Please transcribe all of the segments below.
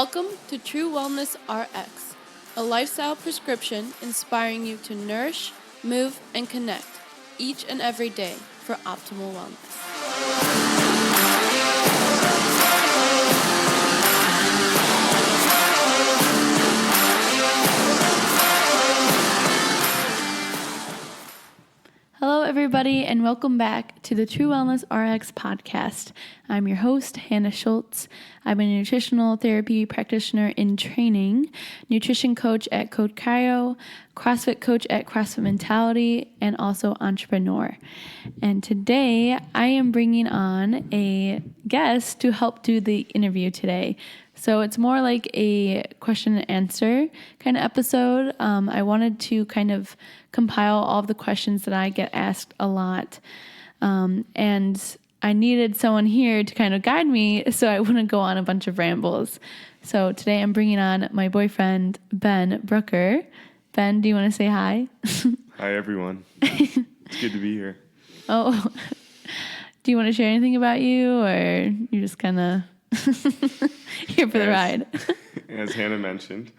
Welcome to True Wellness RX, a lifestyle prescription inspiring you to nourish, move, and connect each and every day for optimal wellness. Hello, everybody, and welcome back to the True Wellness RX podcast. I'm your host, Hanna Schultz. I'm a nutritional therapy practitioner in training, nutrition coach at Code Cryo, CrossFit coach at CrossFit Mentality, and also entrepreneur. And today, I am bringing on a guest to help do the interview today. So it's more like a question and answer kind of episode. I wanted to kind of compile all of the questions that I get asked a lot. And I needed someone here to kind of guide me so I wouldn't go on a bunch of rambles. So today I'm bringing on my boyfriend, Ben Brooker. Ben, do you want to say hi? Hi, everyone. It's good to be here. Oh, do you want to share anything about you, or you just kind of here for the ride? As Hanna mentioned,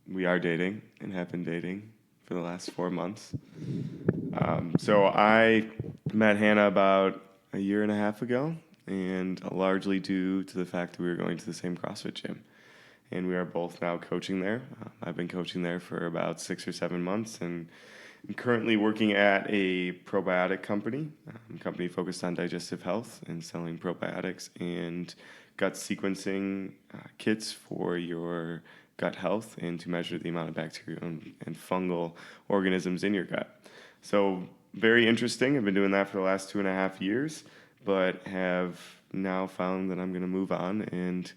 we are dating and have been dating for the last 4 months. So I met Hanna about a year and a half ago, and largely due to the fact that we were going to the same CrossFit gym. And we are both now coaching there. I've been coaching there for about 6 or 7 months, and I'm currently working at a probiotic company, focused on digestive health and selling probiotics and gut sequencing kits for your gut health and to measure the amount of bacteria and fungal organisms in your gut. So very interesting. I've been doing that for the last 2.5 years, but have now found that I'm going to move on and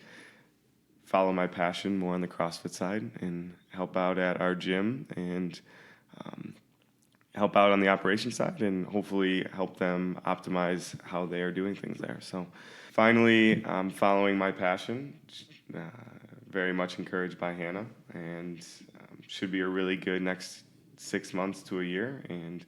follow my passion more on the CrossFit side and help out at our gym and help out on the operations side and hopefully help them optimize how they are doing things there. So finally, I'm following my passion, very much encouraged by Hanna, and should be a really good next 6 months to a year and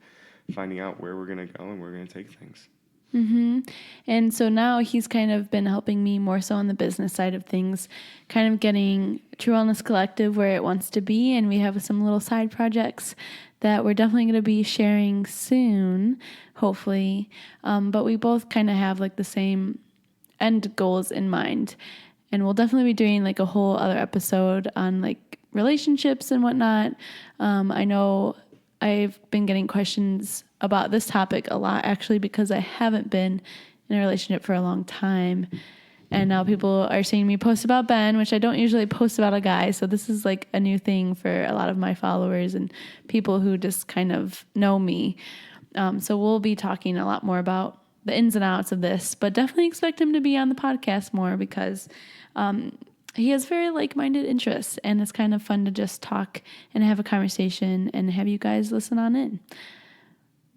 finding out where we're going to go and where we're going to take things. Mm-hmm. And so now he's kind of been helping me more so on the business side of things, kind of getting True Wellness Collective where it wants to be. And we have some little side projects that we're definitely going to be sharing soon, hopefully. But we both kind of have like the same end goals in mind. And we'll definitely be doing like a whole other episode on like relationships and whatnot. I know I've been getting questions about this topic a lot, actually, because I haven't been in a relationship for a long time. And now people are seeing me post about Ben, which I don't usually post about a guy. So this is like a new thing for a lot of my followers and people who just kind of know me. So we'll be talking a lot more about the ins and outs of this, but definitely expect him to be on the podcast more because he has very like-minded interests, and it's kind of fun to just talk and have a conversation and have you guys listen on in.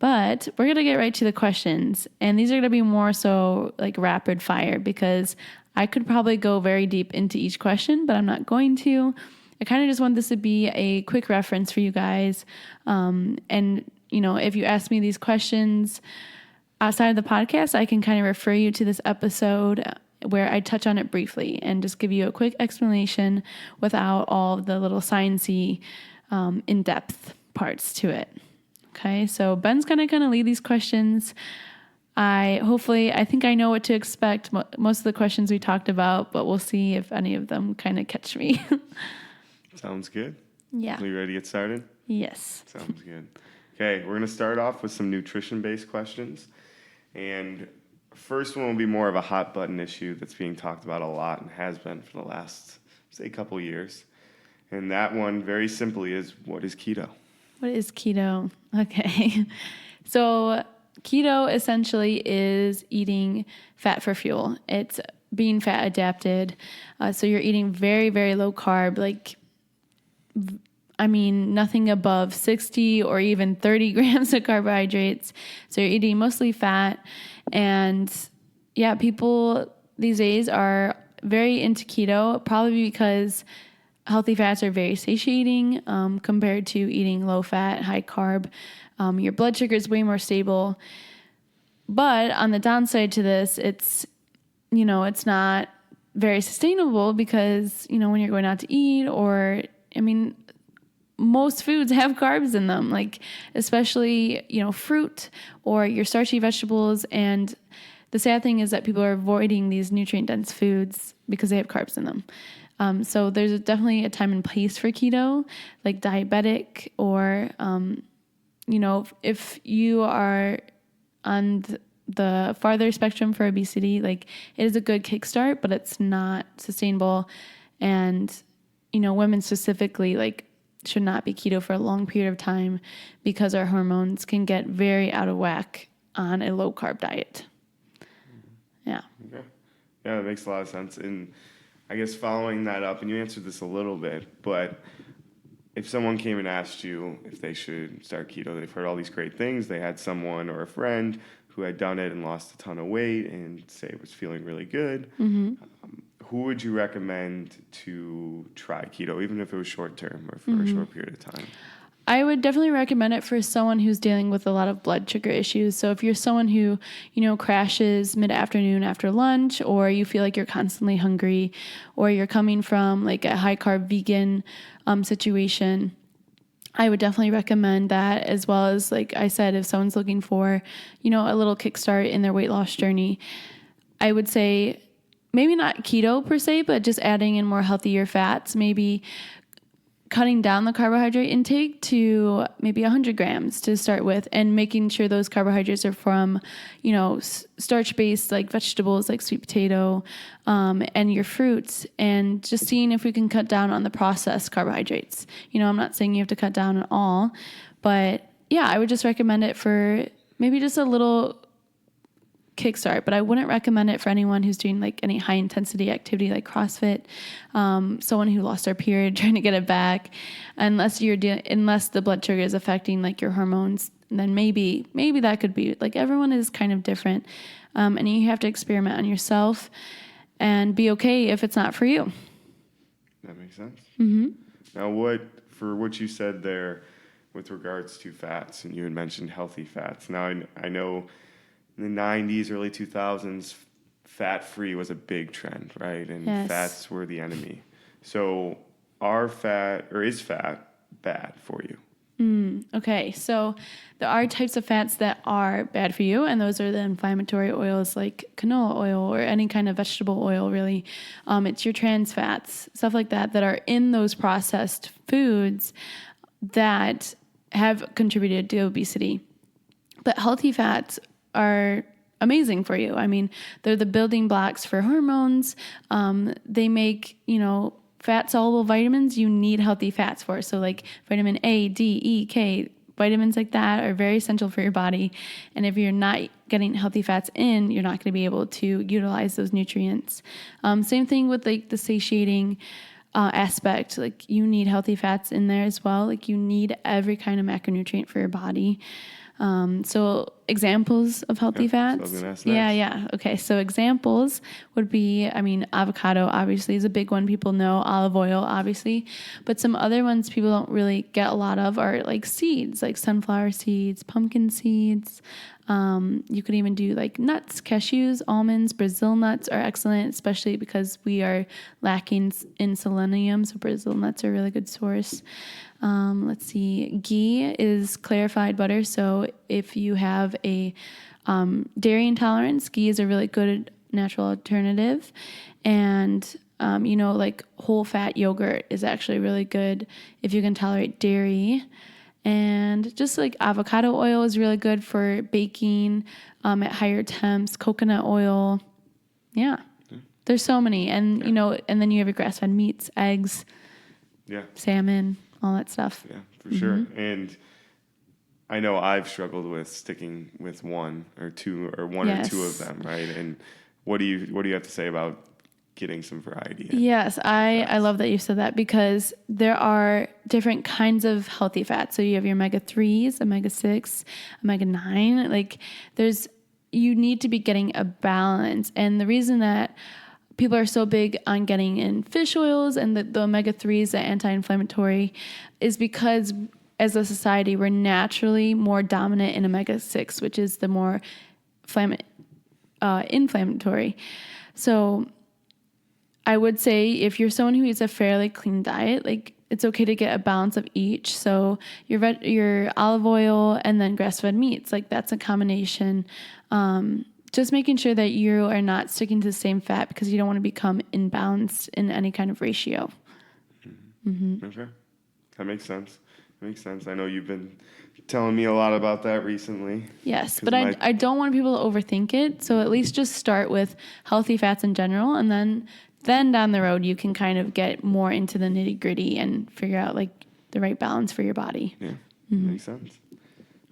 But we're going to get right to the questions, and these are going to be more so like rapid fire because I could probably go very deep into each question, but I'm not going to. I kind of just want this to be a quick reference for you guys. And, you know, if you ask me these questions outside of the podcast, I can kind of refer you to this episode where I touch on it briefly and just give you a quick explanation without all the little sciencey, in-depth parts to it. Okay, so Ben's gonna kind of lead these questions. I think I know what to expect. Most of the questions we talked about, but we'll see if any of them kind of catch me. Sounds good. Yeah. Are you ready to get started? Yes. Sounds good. Okay, we're going to start off with some nutrition-based questions. And first one will be more of a hot button issue that's being talked about a lot and has been for the last, say, couple years. And that one, very simply, is what is keto? What is keto? Okay. So keto essentially is eating fat for fuel. It's being fat adapted. So you're eating very, very low carb, nothing above 60 or even 30 grams of carbohydrates. So you're eating mostly fat. And yeah, people these days are very into keto, probably because healthy fats are very satiating compared to eating low fat, high carb. Your blood sugar is way more stable. But on the downside to this, it's not very sustainable because, when you're going out to eat most foods have carbs in them, like especially, fruit or your starchy vegetables. And the sad thing is that people are avoiding these nutrient-dense foods because they have carbs in them. So there's definitely a time and place for keto, like diabetic or, if you are on the farther spectrum for obesity, like it is a good kickstart, but it's not sustainable. And, women specifically, like, should not be keto for a long period of time because our hormones can get very out of whack on a low carb diet. Yeah. Okay. Yeah, that makes a lot of sense. And I guess following that up, and you answered this a little bit, but if someone came and asked you if they should start keto, they've heard all these great things, they had someone or a friend who had done it and lost a ton of weight and say was feeling really good, who would you recommend to try keto, even if it was short term or for a short period of time? I would definitely recommend it for someone who's dealing with a lot of blood sugar issues. So if you're someone who, crashes mid-afternoon after lunch, or you feel like you're constantly hungry, or you're coming from like a high carb vegan situation, I would definitely recommend that, as well as, like I said, if someone's looking for, a little kickstart in their weight loss journey, I would say maybe not keto per se, but just adding in more healthier fats, maybe cutting down the carbohydrate intake to maybe 100 grams to start with, and making sure those carbohydrates are from, starch-based like vegetables like sweet potato and your fruits, and just seeing if we can cut down on the processed carbohydrates. I'm not saying you have to cut down at all, but yeah, I would just recommend it for maybe just a little kickstart, but I wouldn't recommend it for anyone who's doing like any high intensity activity like CrossFit, someone who lost their period trying to get it back, unless the blood sugar is affecting like your hormones, then maybe that could be, like, everyone is kind of different, and you have to experiment on yourself and be okay if it's not for you. That makes sense. Now, what you said there with regards to fats, and you had mentioned healthy fats. Now, I know in the 90s, early 2000s, fat-free was a big trend, right? And yes. Fats were the enemy. So is fat bad for you? Okay, so there are types of fats that are bad for you, and those are the inflammatory oils like canola oil or any kind of vegetable oil, really. It's your trans fats, stuff like that are in those processed foods that have contributed to obesity. But healthy fats are amazing for you. I mean, they're the building blocks for hormones. They make, fat-soluble vitamins you need healthy fats for. So like vitamin A, D, E, K, vitamins like that are very essential for your body. And if you're not getting healthy fats in, you're not going to be able to utilize those nutrients. Same thing with like the satiating aspect. Like, you need healthy fats in there as well. Like, you need every kind of macronutrient for your body. So examples of healthy fats. So I was gonna ask next. Yeah. Okay. So examples would be, avocado obviously is a big one. People know olive oil, obviously, but some other ones people don't really get a lot of are like seeds, like sunflower seeds, pumpkin seeds. You could even do like nuts, cashews, almonds, Brazil nuts are excellent, especially because we are lacking in selenium. So Brazil nuts are a really good source. Let's see. Ghee is clarified butter. So if you have a dairy intolerance, ghee is a really good natural alternative. And, like whole fat yogurt is actually really good if you can tolerate dairy. And just like avocado oil is really good for baking at higher temps, coconut oil. Yeah. There's so many. And, and then you have your grass-fed meats, eggs, salmon, all that stuff. Yeah, for sure. And I know I've struggled with sticking with one or two of them, right? And what do you have to say about getting some variety? Yes, I love that you said that, because there are different kinds of healthy fats. So you have your omega-3s, omega-6, omega-9. Like, you need to be getting a balance. And the reason that people are so big on getting in fish oils and the omega-3s, the anti-inflammatory, is because as a society, we're naturally more dominant in omega-6, which is the more inflammatory. So I would say if you're someone who eats a fairly clean diet, like it's okay to get a balance of each. So your olive oil and then grass-fed meats, like that's a combination. Just making sure that you are not sticking to the same fat because you don't want to become imbalanced in any kind of ratio. Mm-hmm. Okay. That makes sense. I know you've been telling me a lot about that recently. Yes, but I don't want people to overthink it. So at least just start with healthy fats in general, and then down the road you can kind of get more into the nitty gritty and figure out like the right balance for your body. Yeah, makes sense.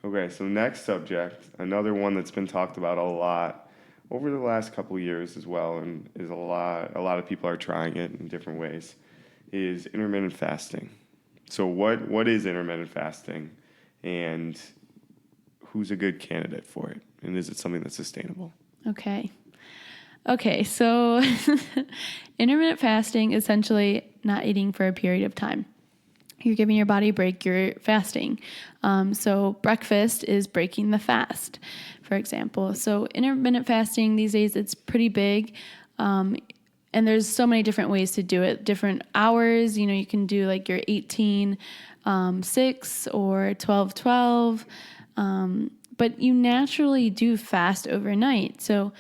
Okay, so next subject, another one that's been talked about a lot over the last couple of years as well, and is a lot of people are trying it in different ways, is intermittent fasting. So what is intermittent fasting, and who's a good candidate for it, and is it something that's sustainable? Okay, so intermittent fasting is essentially not eating for a period of time. You're giving your body a break, you're fasting. So breakfast is breaking the fast, for example. So intermittent fasting these days, it's pretty big. And there's so many different ways to do it. Different hours, you can do like your 18-6 or 12-12. But you naturally do fast overnight. So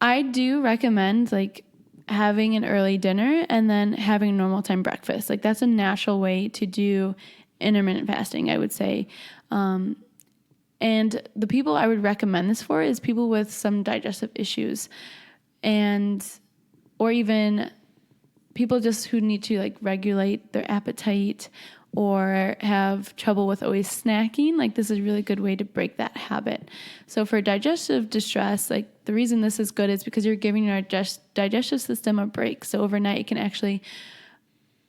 I do recommend like having an early dinner and then having a normal time breakfast. Like that's a natural way to do intermittent fasting, I would say. And the people I would recommend this for is people with some digestive issues or even people just who need to like regulate their appetite or have trouble with always snacking. Like this is a really good way to break that habit. So for digestive distress, like the reason this is good is because you're giving your digestive system a break. So overnight it can actually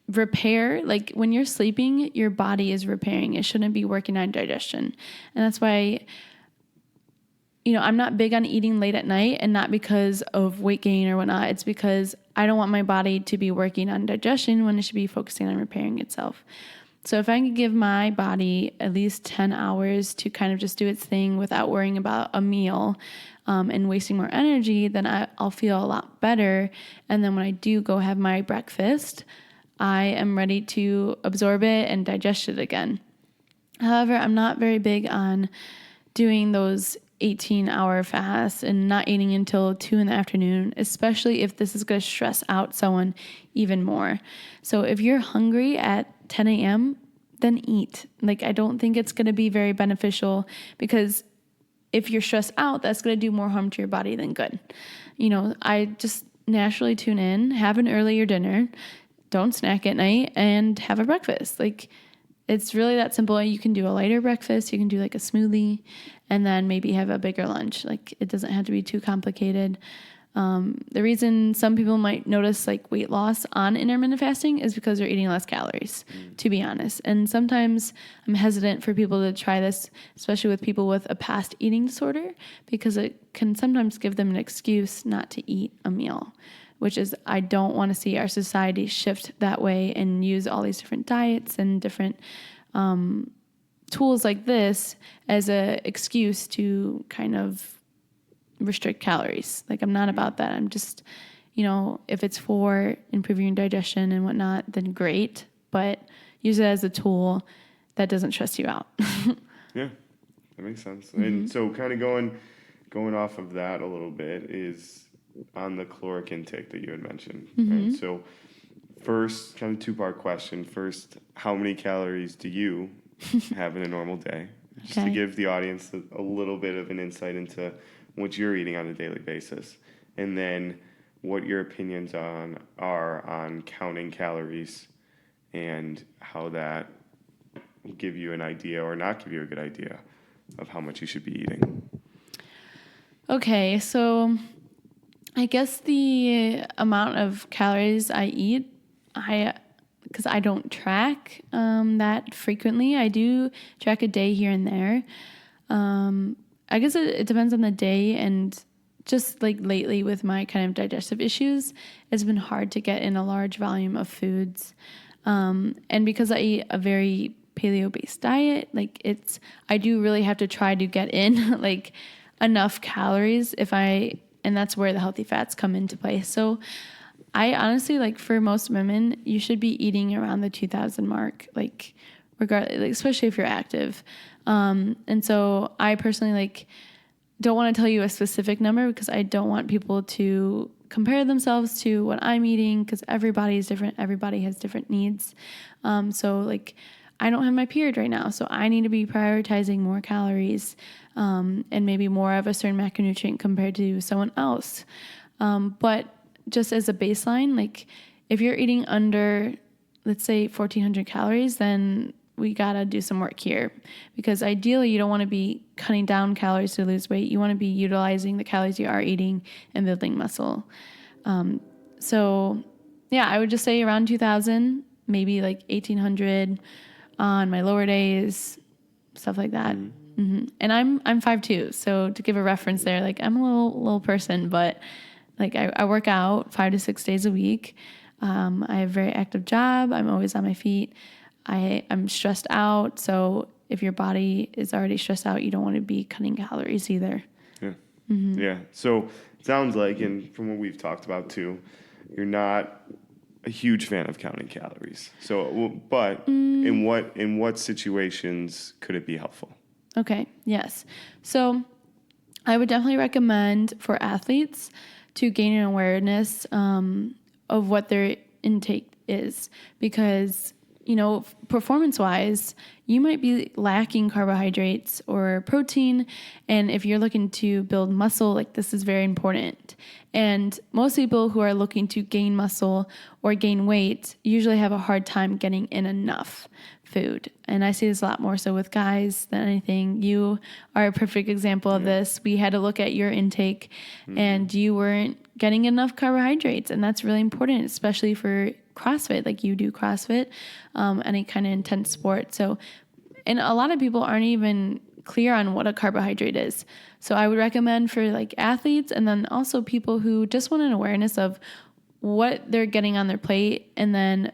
repair. Like when you're sleeping, your body is repairing. It shouldn't be working on digestion. And that's why I'm not big on eating late at night, and not because of weight gain or whatnot. It's because I don't want my body to be working on digestion when it should be focusing on repairing itself. So if I can give my body at least 10 hours to kind of just do its thing without worrying about a meal and wasting more energy, then I'll feel a lot better. And then when I do go have my breakfast, I am ready to absorb it and digest it again. However, I'm not very big on doing those 18-hour fasts and not eating until 2 p.m, especially if this is going to stress out someone even more. So if you're hungry at 10 a.m., then eat. Like, I don't think it's going to be very beneficial, because if you're stressed out, that's going to do more harm to your body than good. I just naturally tune in, have an earlier dinner, don't snack at night, and have a breakfast. Like, it's really that simple. You can do a lighter breakfast. You can do like a smoothie and then maybe have a bigger lunch. Like, it doesn't have to be too complicated. The reason some people might notice like weight loss on intermittent fasting is because they're eating less calories, to be honest. And sometimes I'm hesitant for people to try this, especially with people with a past eating disorder, because it can sometimes give them an excuse not to eat a meal, which is, I don't want to see our society shift that way and use all these different diets and different tools like this as an excuse to kind of restrict calories. Like, I'm not about that. I'm just, if it's for improving your digestion and whatnot, then great, but use it as a tool that doesn't stress you out. Yeah, that makes sense. Mm-hmm. And so kind of going off of that a little bit is on the caloric intake that you had mentioned. Mm-hmm. Right? So first, kind of two-part question. First, how many calories do you have in a normal day? Just to give the audience a little bit of an insight into what you're eating on a daily basis. And then what your opinions are on counting calories and how that will give you an idea or not give you a good idea of how much you should be eating. Okay, so I guess the amount of calories I eat, because I don't track that frequently. I do track a day here and there. I guess it depends on the day, and just like lately with my kind of digestive issues, it's been hard to get in a large volume of foods. And because I eat a very paleo-based diet, I do really have to try to get in like enough calories and that's where the healthy fats come into play. So I honestly, like, for most women, you should be eating around the 2,000 mark, like, regardless, like, especially if you're active. And so I personally, like, don't want to tell you a specific number because I don't want people to compare themselves to what I'm eating, because everybody is different. Everybody has different needs. So, like, I don't have my period right now, so I need to be prioritizing more calories, and maybe more of a certain macronutrient compared to someone else. But just as a baseline, like, if you're eating under, let's say, 1,400 calories, then we gotta do some work here, because ideally you don't want to be cutting down calories to lose weight. You want to be utilizing the calories you are eating and building muscle. So yeah, I would just say around 2,000, maybe like 1,800 on my lower days, stuff like that. And I'm 5'2", so to give a reference there, like, I'm a little person, but like, I work out 5 to 6 days a week. I have a very active job. I'm always on my feet. I'm stressed out. So if your body is already stressed out, you don't want to be cutting calories either. Yeah. Yeah. So it sounds like, and from what we've talked about too, you're not a huge fan of counting calories. So, but in what situations could it be helpful? Okay. Yes. So I would definitely recommend for athletes to gain an awareness of what their intake is, because, you know, performance-wise, you might be lacking carbohydrates or protein, and if you're looking to build muscle, like, this is very important. And most people who are looking to gain muscle or gain weight usually have a hard time getting in enough food. And I see this a lot more so with guys than anything. You are a perfect example of this. We had to look at your intake, and you weren't getting enough carbohydrates, and that's really important, especially for CrossFit. Like, you do CrossFit, any kind of intense sport. So, and a lot of people aren't even clear on what a carbohydrate is. So I would recommend for, like, athletes, and then also people who just want an awareness of what they're getting on their plate. And then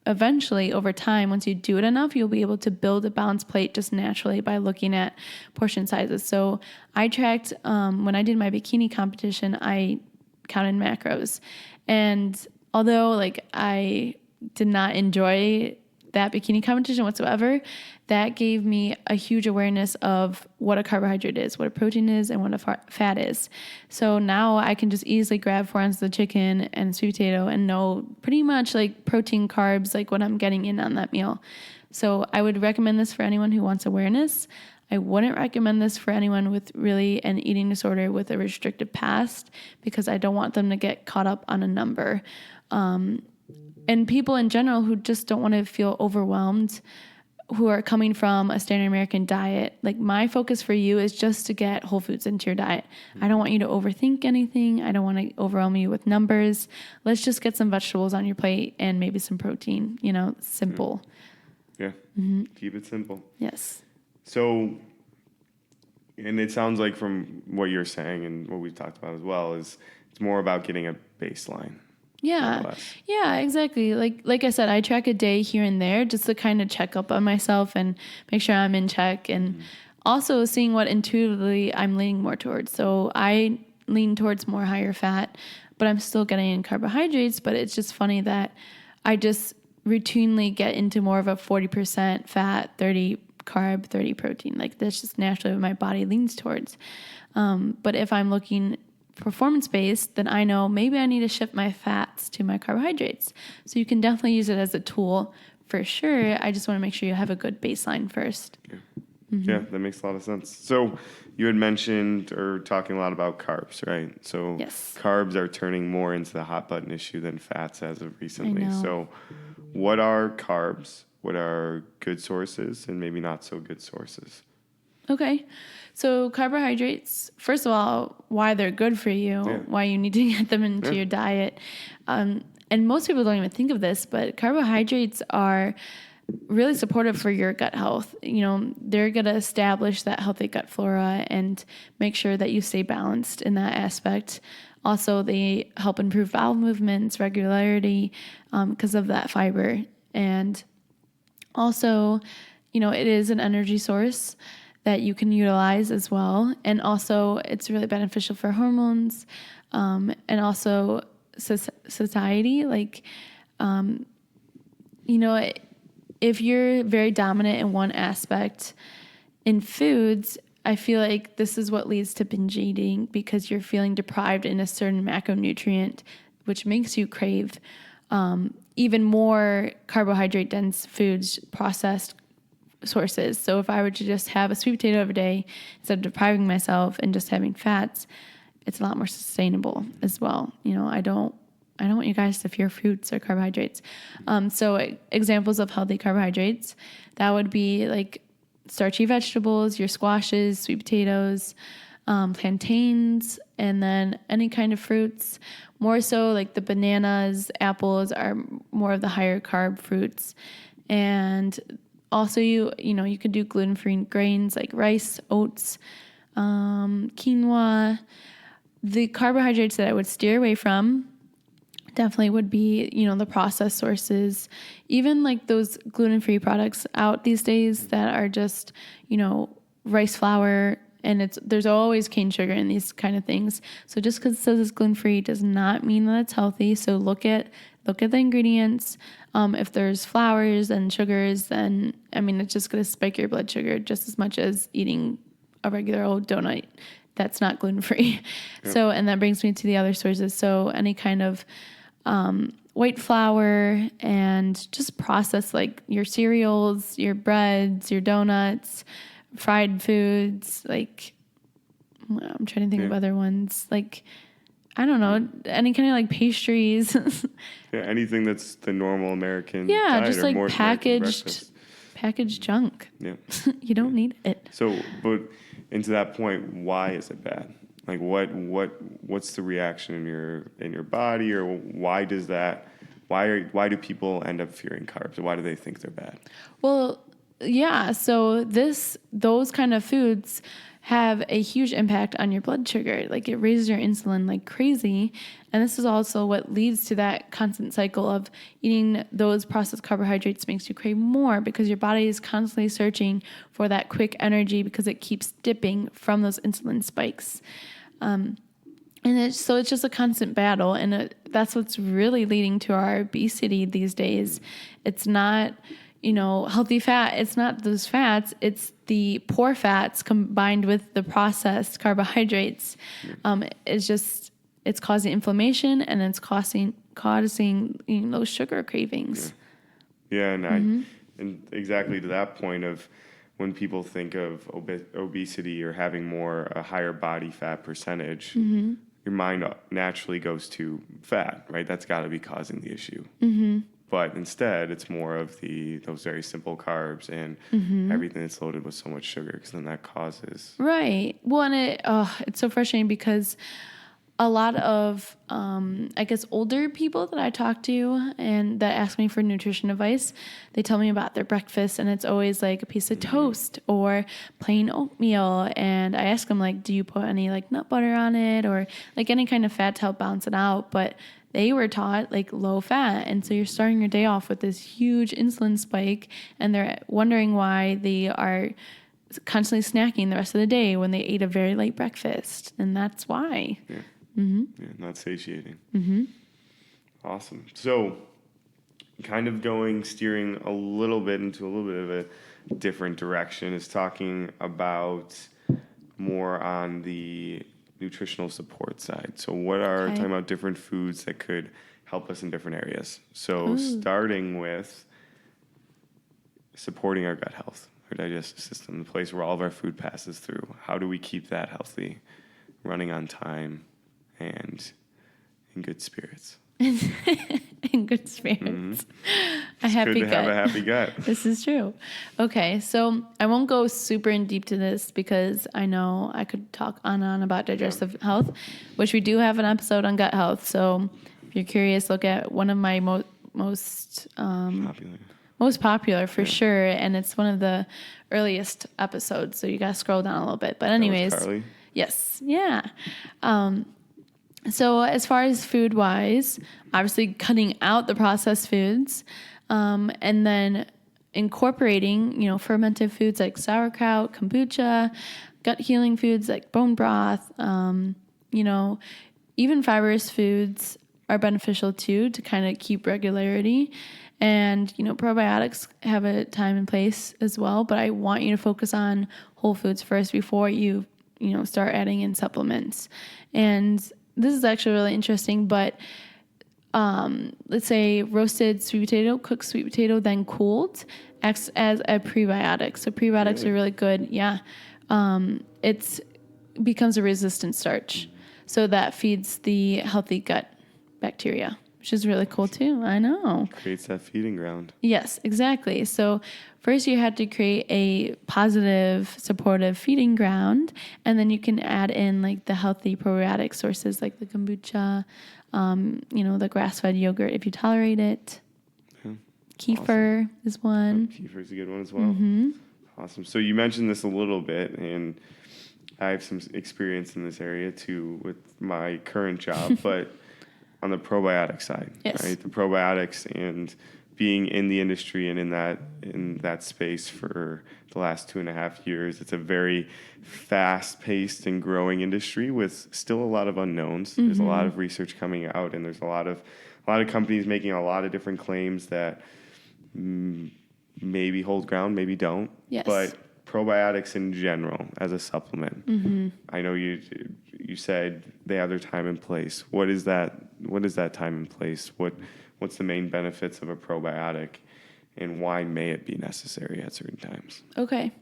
eventually, over time, once you do it enough, you'll be able to build a balanced plate just naturally by looking at portion sizes. So I tracked, when I did my bikini competition, I counted macros. And although, like, I did not enjoy that bikini competition whatsoever, that gave me a huge awareness of what a carbohydrate is, what a protein is, and what a fat is. So now I can just easily grab 4 ounces of chicken and sweet potato and know pretty much, like, protein, carbs, like, what I'm getting in on that meal. So I would recommend this for anyone who wants awareness. I wouldn't recommend this for anyone with really an eating disorder with a restrictive past, because I don't want them to get caught up on a number. And people in general who just don't want to feel overwhelmed, who are coming from a standard American diet. Like, my focus for you is just to get whole foods into your diet. I don't want you to overthink anything. I don't want to overwhelm you with numbers. Let's just get some vegetables on your plate and maybe some protein, you know, simple. Yeah. Keep it simple. Yes. So, and it sounds like from what you're saying and what we've talked about as well, is it's more about getting a baseline. Yeah. Yeah, exactly. Like I said, I track a day here and there just to kind of check up on myself and make sure I'm in check, and also seeing what intuitively I'm leaning more towards. So I lean towards more higher fat, but I'm still getting in carbohydrates. But it's just funny that I just routinely get into more of a 40% fat, 30 carb, 30 protein. Like, that's just naturally what my body leans towards. But if I'm looking performance-based, then I know maybe I need to shift my fats to my carbohydrates. So you can definitely use it as a tool for sure. I just want to make sure you have a good baseline first. Yeah, that makes a lot of sense. So you had mentioned or talking a lot about carbs, right? So yes, carbs are turning more into the hot button issue than fats as of recently. So what are carbs? What are good sources and maybe not so good sources? Okay. So carbohydrates, first of all, why they're good for you, why you need to get them into your diet. And most people don't even think of this, but carbohydrates are really supportive for your gut health. You know, they're going to establish that healthy gut flora and make sure that you stay balanced in that aspect. Also, they help improve bowel movements, regularity, because of that fiber. And also, you know, it is an energy source that you can utilize as well. And also, it's really beneficial for hormones. And also, society. Like, if you're very dominant in one aspect in foods, I feel like this is what leads to binge eating, because you're feeling deprived in a certain macronutrient, which makes you crave even more carbohydrate dense foods, processed sources. So if I were to just have a sweet potato every day instead of depriving myself and just having fats, it's a lot more sustainable as well. I don't want you guys to fear fruits or carbohydrates. So examples of healthy carbohydrates, that would be like starchy vegetables, your squashes, sweet potatoes, plantains, and then any kind of fruits. More so like the bananas, apples are more of the higher carb fruits. And also you could do gluten-free grains like rice, oats, quinoa. The carbohydrates that I would steer away from definitely would be, the processed sources, even like those gluten-free products out these days that are just, rice flour, and there's always cane sugar in these kind of things. So just because it says it's gluten-free does not mean that it's healthy. So look at the ingredients. If there's flours and sugars, then, it's just going to spike your blood sugar just as much as eating a regular old donut that's not gluten-free. Yep. So, and that brings me to the other sources. So any kind of white flour and just processed, like your cereals, your breads, your donuts, fried foods, like I'm trying to think of other ones, like, I don't know, any kind of like pastries. Anything that's the normal American diet, just or like more packaged junk. Yeah. You don't need it. So, but into that point, why is it bad? Like what's the reaction in your body, or why do people end up fearing carbs? Why do they think they're bad? Well, yeah, so those kind of foods have a huge impact on your blood sugar. Like it raises your insulin like crazy. And this is also what leads to that constant cycle of eating those processed carbohydrates makes you crave more, because your body is constantly searching for that quick energy because it keeps dipping from those insulin spikes. And it's just a constant battle. And that's what's really leading to our obesity these days. It's not, healthy fat. It's not those fats. It's the poor fats combined with the processed carbohydrates. It's causing inflammation, and it's causing those sugar cravings. Yeah, and and exactly to that point of when people think of obesity or having a higher body fat percentage, your mind naturally goes to fat, right? That's got to be causing the issue. But instead, it's more of those very simple carbs and everything that's loaded with so much sugar, because then that causes... Right. Well, and it's so frustrating because a lot of, older people that I talk to and that ask me for nutrition advice, they tell me about their breakfast, and it's always like a piece of toast or plain oatmeal. And I ask them, like, do you put any like nut butter on it or like any kind of fat to help balance it out? But they were taught like low fat. And so you're starting your day off with this huge insulin spike, and they're wondering why they are constantly snacking the rest of the day when they ate a very late breakfast. And that's why. Yeah. Yeah, not satiating. Awesome. So kind of steering a little bit into a little bit of a different direction is talking about more on the nutritional support side. So talking about different foods that could help us in different areas. So starting with supporting our gut health, our digestive system, the place where all of our food passes through. How do we keep that healthy, running on time, and in good spirits? In good spirits. A happy gut. Have a happy gut. This is true. Okay, so I won't go super in deep to this because I know I could talk on and on about digestive health, which we do have an episode on gut health. So if you're curious, look at one of my most popular for sure, and it's one of the earliest episodes. So you gotta scroll down a little bit. But anyways, Carly? Yes, yeah. So as far as food wise, obviously cutting out the processed foods, and then incorporating, fermented foods like sauerkraut, kombucha, gut healing foods like bone broth, even fibrous foods are beneficial too, to kind of keep regularity. And, probiotics have a time and place as well, but I want you to focus on whole foods first before you start adding in supplements. And this is actually really interesting, but let's say roasted sweet potato, cooked sweet potato, then cooled, acts as a prebiotic. So prebiotics are really good. Yeah. It becomes a resistant starch. So that feeds the healthy gut bacteria, which is really cool too. I know. Creates that feeding ground. Yes, exactly. So first you had to create a positive, supportive feeding ground, and then you can add in like the healthy probiotic sources like the kombucha, the grass-fed yogurt if you tolerate it. Yeah. Kefir is one. Kefir's a good one as well. Awesome. So you mentioned this a little bit, and I have some experience in this area too with my current job, but on the probiotic side, Yes. right? The probiotics and being in the industry and in that space for the last 2.5 years, it's a very fast-paced and growing industry with still a lot of unknowns. There's a lot of research coming out, and there's a lot of companies making a lot of different claims that maybe hold ground, maybe don't. Yes. But probiotics in general as a supplement, I know you said they have their time and place. What is that time and place? What's the main benefits of a probiotic, and why may it be necessary at certain times? Okay.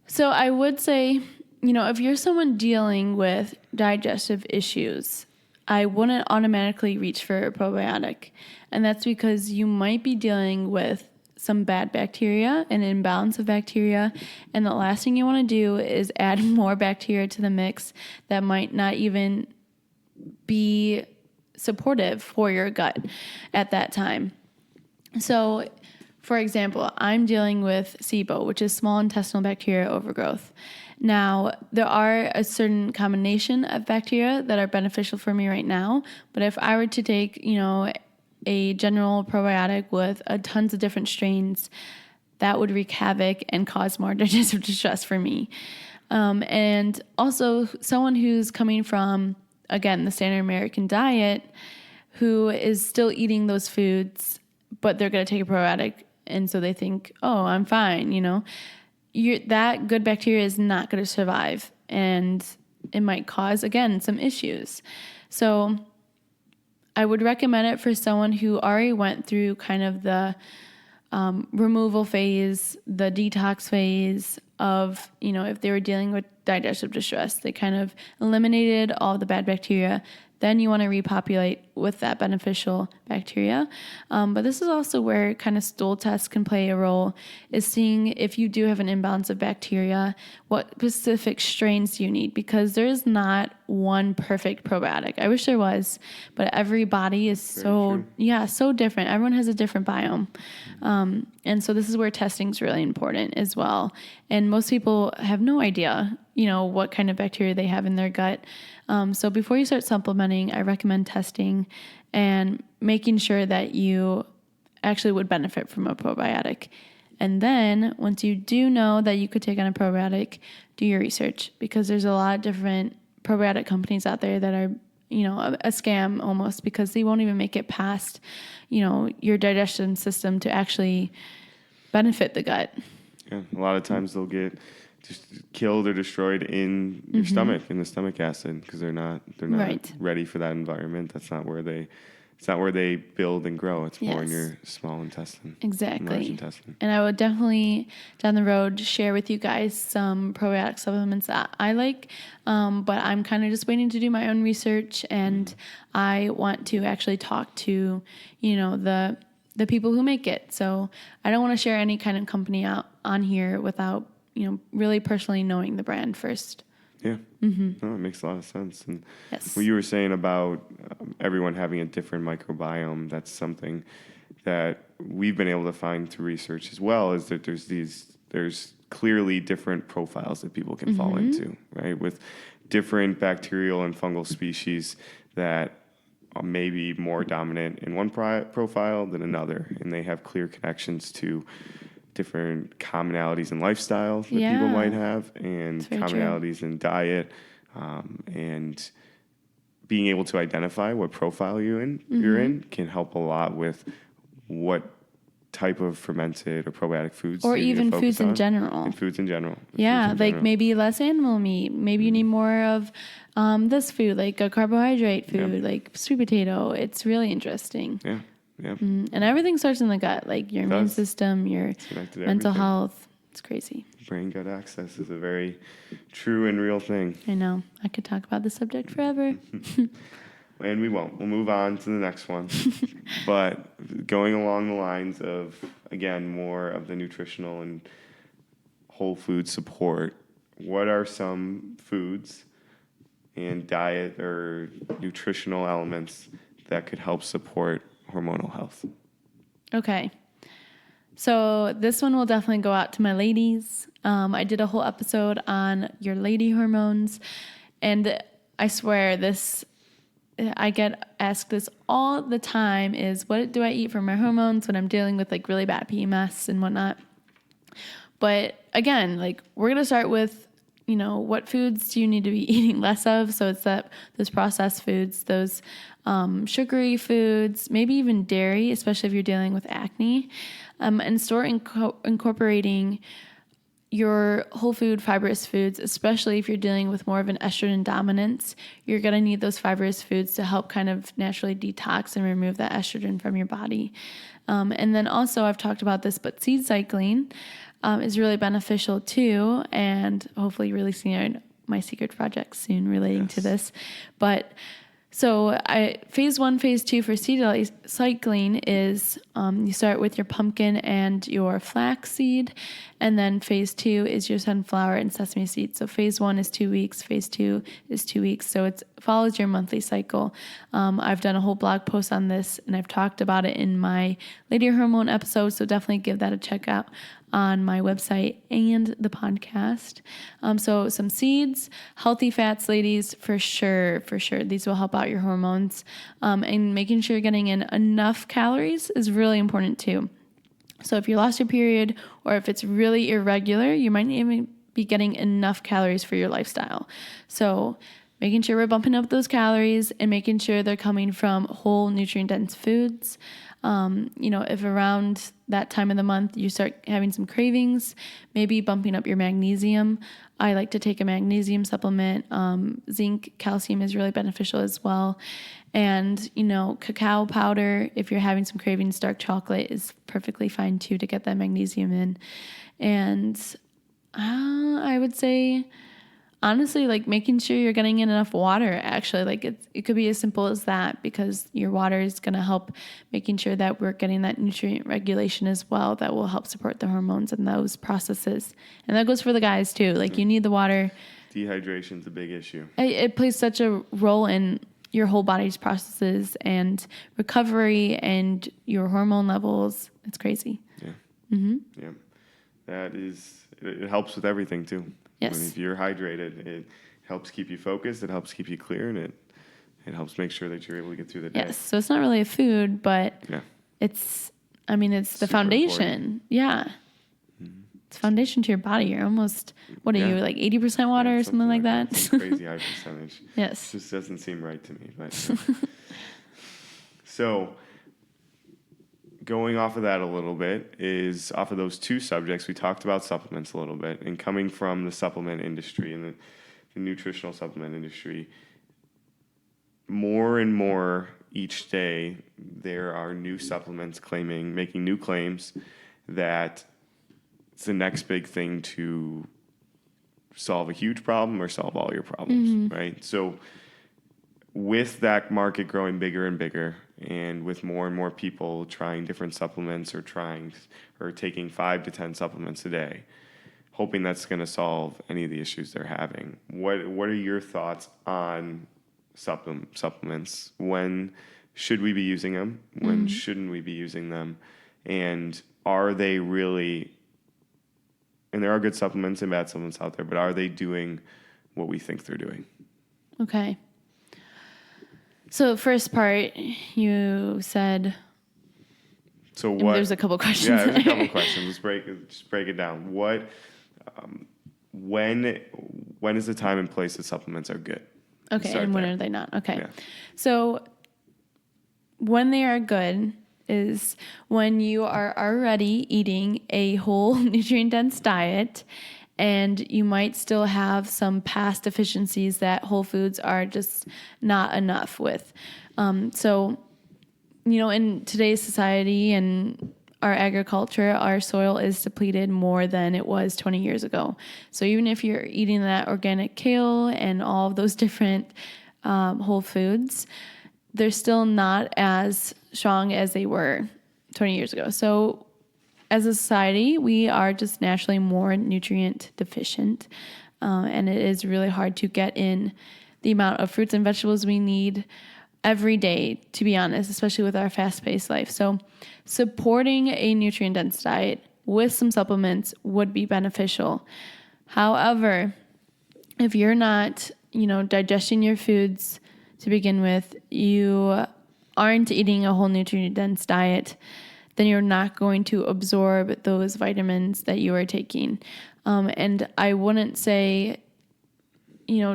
So I would say, if you're someone dealing with digestive issues, I wouldn't automatically reach for a probiotic. And that's because you might be dealing with some bad bacteria, an imbalance of bacteria, and the last thing you want to do is add more bacteria to the mix that might not even be supportive for your gut at that time. So, for example, I'm dealing with SIBO, which is small intestinal bacterial overgrowth. Now, there are a certain combination of bacteria that are beneficial for me right now, but if I were to take, a general probiotic with tons of different strains, that would wreak havoc and cause more digestive distress for me. And also someone who's coming from, again, the standard American diet, who is still eating those foods, but they're going to take a probiotic, and so they think, oh, I'm fine, that good bacteria is not going to survive, and it might cause, again, some issues. So I would recommend it for someone who already went through kind of the removal phase, the detox phase of, if they were dealing with digestive distress, they kind of eliminated all the bad bacteria. Then you want to repopulate with that beneficial bacteria. But this is also where kind of stool tests can play a role, is seeing if you do have an imbalance of bacteria, what specific strains do you need? Because there is not one perfect probiotic. I wish there was, but every body is so different. Everyone has a different biome. And so this is where testing is really important as well. And most people have no idea, what kind of bacteria they have in their gut. So before you start supplementing, I recommend testing and making sure that you actually would benefit from a probiotic. And then once you do know that you could take on a probiotic, do your research, because there's a lot of different probiotic companies out there that are, a scam almost, because they won't even make it past, your digestion system to actually benefit the gut. Yeah, a lot of times they'll get just killed or destroyed in your stomach, in the stomach acid, because they're not Right. ready for that environment. It's not where they build and grow. It's more in your small intestine. Exactly. Large intestine. And I would definitely down the road share with you guys some probiotic supplements that I like, but I'm kind of just waiting to do my own research, and I want to actually talk to, the people who make it. So I don't want to share any kind of company out on here without really personally knowing the brand first. Yeah. No, it makes a lot of sense. And what you were saying about everyone having a different microbiome, that's something that we've been able to find through research as well, is that there's clearly different profiles that people can fall into, right? With different bacterial and fungal species that are maybe more dominant in one profile than another, and they have clear connections to different commonalities in lifestyle that people might have, and commonalities in diet, and being able to identify what profile you're in can help a lot with what type of fermented or probiotic foods or you need to even focus foods in on. general. And foods in general. Yeah, Foods in like general. maybe less animal meat. Maybe you need more of this food, like a carbohydrate food, like sweet potato. It's really interesting. Yeah. And everything starts in the gut, like your immune system, your connected to mental everything. health. It's crazy. Brain-gut access is a very true and real thing. I know. I could talk about this subject forever. And we won't. We'll move on to the next one. But going along the lines of, again, more of the nutritional and whole food support, what are some foods and diet or nutritional elements that could help support hormonal health? Okay. So this one will definitely go out to my ladies. I did a whole episode on your lady hormones, and I swear I get asked this all the time is, what do I eat for my hormones when I'm dealing with like really bad PMS and whatnot? But again, like we're going to start with, what foods do you need to be eating less of? So it's those processed foods, those sugary foods, maybe even dairy, especially if you're dealing with acne, and start incorporating your whole food fibrous foods, especially if you're dealing with more of an estrogen dominance. You're going to need those fibrous foods to help kind of naturally detox and remove that estrogen from your body. And then also, I've talked about this, but seed cycling is really beneficial too, and hopefully releasing my secret project soon relating to this. But so phase 1, phase 2 for seed cycling is you start with your pumpkin and your flax seed, and then phase 2 is your sunflower and sesame seed. So phase 1 is 2 weeks, phase 2 is 2 weeks. So it follows your monthly cycle. I've done a whole blog post on this, and I've talked about it in my lady hormone episode. So definitely give that a check out on my website and the podcast. So some seeds, healthy fats, ladies, for sure. These will help out your hormones. And making sure you're getting in enough calories is really important too. So if you lost your period or if it's really irregular, you might not even be getting enough calories for your lifestyle. So making sure we're bumping up those calories and making sure they're coming from whole nutrient-dense foods. If around that time of the month you start having some cravings, maybe bumping up your magnesium. I like to take a magnesium supplement. Zinc, calcium is really beneficial as well. And, cacao powder, if you're having some cravings, dark chocolate is perfectly fine too to get that magnesium in. And I would say, honestly, like making sure you're getting in enough water, actually. Like it could be as simple as that, because your water is going to help making sure that we're getting that nutrient regulation as well that will help support the hormones and those processes. And that goes for the guys too. Like you need the water. Dehydration's a big issue. It plays such a role in your whole body's processes and recovery and your hormone levels. It's crazy. Yeah. Yeah. It helps with everything too. Yes. If you're hydrated, it helps keep you focused, it helps keep you clear, and it helps make sure that you're able to get through the day. Yes. So it's not really a food, but it's the foundation. Important. Yeah. It's foundation to your body. You're almost, what are you, like 80% water or something like that? It's a crazy high percentage. Yes. It just doesn't seem right to me. But so going off of that a little bit is off of those two subjects, we talked about supplements a little bit, and coming from the supplement industry and the nutritional supplement industry, more and more each day, there are new supplements making new claims that it's the next big thing to solve a huge problem or solve all your problems, right? So with that market growing bigger and bigger, and with more and more people trying different supplements or taking 5 to 10 supplements a day, hoping that's going to solve any of the issues they're having. What are your thoughts on supplements? When should we be using them? When shouldn't we be using them? And are they really, and there are good supplements and bad supplements out there, but are they doing what we think they're doing? Okay. So first part, you said. So what? There's a couple questions. Yeah, there's a couple questions. Let's break it down. When is the time and place that supplements are good? Okay, Start and when there. are they not? Okay. Yeah. So when they are good is when you are already eating a whole nutrient-dense diet and you might still have some past deficiencies that whole foods are just not enough with. So, in today's society and our agriculture, our soil is depleted more than it was 20 years ago. So even if you're eating that organic kale and all of those different whole foods, they're still not as strong as they were 20 years ago. So as a society, we are just naturally more nutrient deficient. And it is really hard to get in the amount of fruits and vegetables we need every day, to be honest, especially with our fast-paced life. So supporting a nutrient-dense diet with some supplements would be beneficial. However, if you're not, digesting your foods to begin with, you aren't eating a whole nutrient-dense diet, then you're not going to absorb those vitamins that you are taking. And I wouldn't say,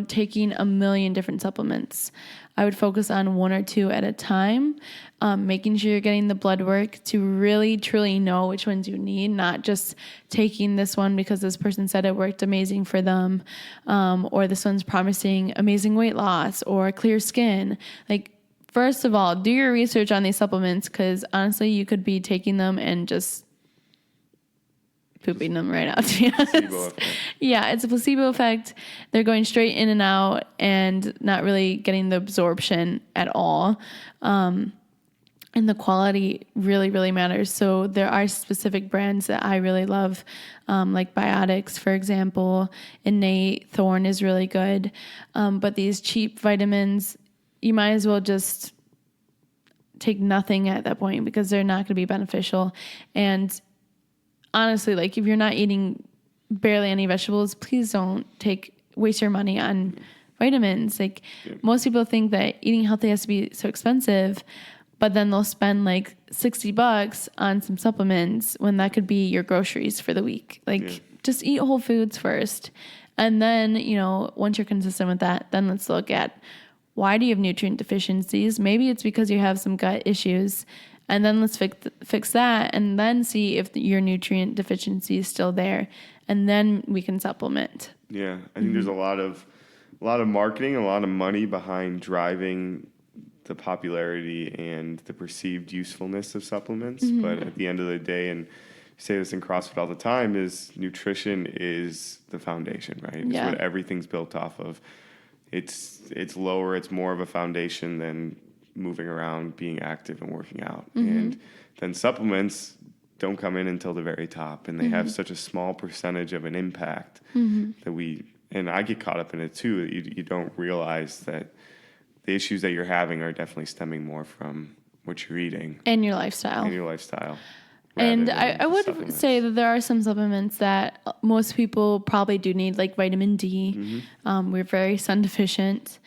taking a million different supplements. I would focus on one or two at a time, making sure you're getting the blood work to really, truly know which ones you need, not just taking this one because this person said it worked amazing for them, or this one's promising amazing weight loss or clear skin. Like, first of all, do your research on these supplements because honestly, you could be taking them and just pooping them right out, to be honest. Yeah, it's a placebo effect. They're going straight in and out and not really getting the absorption at all. And the quality really, really matters. So there are specific brands that I really love, like Biotics, for example. Innate, Thorne is really good. But these cheap vitamins, you might as well just take nothing at that point because they're not going to be beneficial. And honestly, like if you're not eating barely any vegetables, please don't waste your money on vitamins. Like most people think that eating healthy has to be so expensive, but then they'll spend like $60 on some supplements when that could be your groceries for the week. Like just eat whole foods first. And then, once you're consistent with that, then let's look at why do you have nutrient deficiencies? Maybe it's because you have some gut issues. And then let's fix that and then see if your nutrient deficiency is still there. And then we can supplement. Yeah, I think there's a lot of marketing, a lot of money behind driving the popularity and the perceived usefulness of supplements. But at the end of the day, and I say this in CrossFit all the time, is nutrition is the foundation, right? It's what everything's built off of. It's lower, it's more of a foundation than moving around, being active and working out. And then supplements don't come in until the very top, and they have such a small percentage of an impact that and I get caught up in it too. You don't realize that the issues that you're having are definitely stemming more from what you're eating. And your lifestyle. And I would say that there are some supplements that most people probably do need, like vitamin D. We're very sun deficient.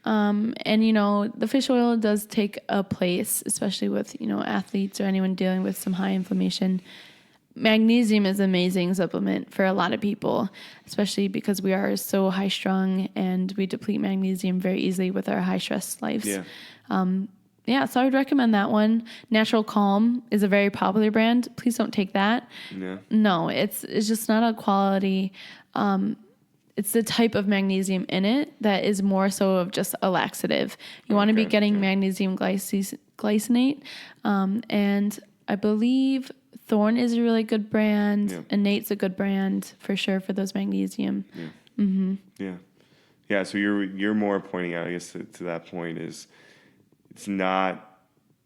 And, the fish oil does take a place, especially with, athletes or anyone dealing with some high inflammation. Magnesium is an amazing supplement for a lot of people, especially because we are so high strung and we deplete magnesium very easily with our high stress lives. So I would recommend that one. Natural Calm is a very popular brand. Please don't take that. Yeah. No, it's just not a quality. It's the type of magnesium in it that is more so of just a laxative. You want to be getting magnesium glycinate. And I believe Thorne is a really good brand. Yeah. Innate's a good brand for sure for those magnesium. Yeah. So you're more pointing out, I guess, to that point is it's not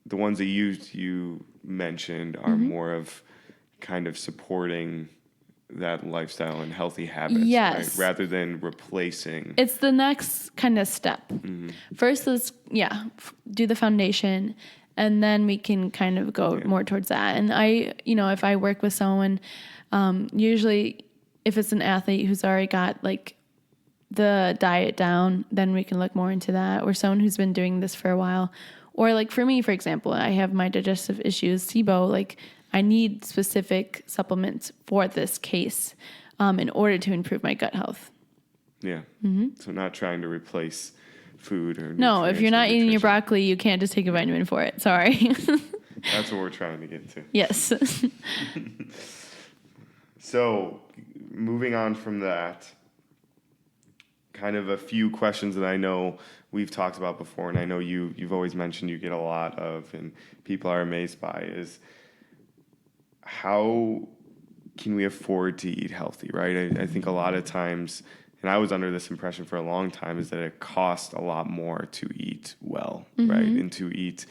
the ones that you mentioned are more of kind of supporting that lifestyle and healthy habits, right? Rather than replacing. It's the next kind of step. First, let's do the foundation, and then we can kind of go more towards that. And if I work with someone, usually if it's an athlete who's already got like the diet down, then we can look more into that. Or someone who's been doing this for a while. Or like for me, for example, I have my digestive issues, SIBO, like I need specific supplements for this case in order to improve my gut health. Yeah. So not trying to replace food or No, if you're not eating your nutrition. broccoli, you can't just take a vitamin for it. Sorry. That's what we're trying to get to. Yes. So, moving on from that, kind of a few questions that I know we've talked about before, and I know you've always mentioned you get a lot of, and people are amazed by, is how can we afford to eat healthy, right? I think a lot of times, and I was under this impression for a long time, is that it costs a lot more to eat well, right? And to eat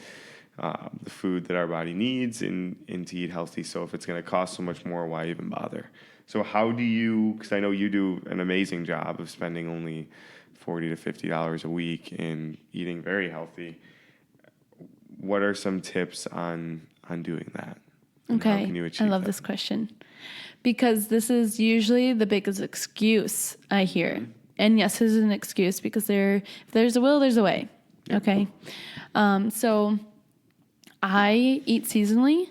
the food that our body needs and to eat healthy. So if it's going to cost so much more, why even bother? So how do you, because I know you do an amazing job of spending only $40 to $50 a week and eating very healthy. What are some tips on doing that? And how can you achieve I love that? this question because this is usually the biggest excuse I hear. Mm-hmm. And yes, this is an excuse because if there's a will, there's a way. Yep. Okay. So I eat seasonally.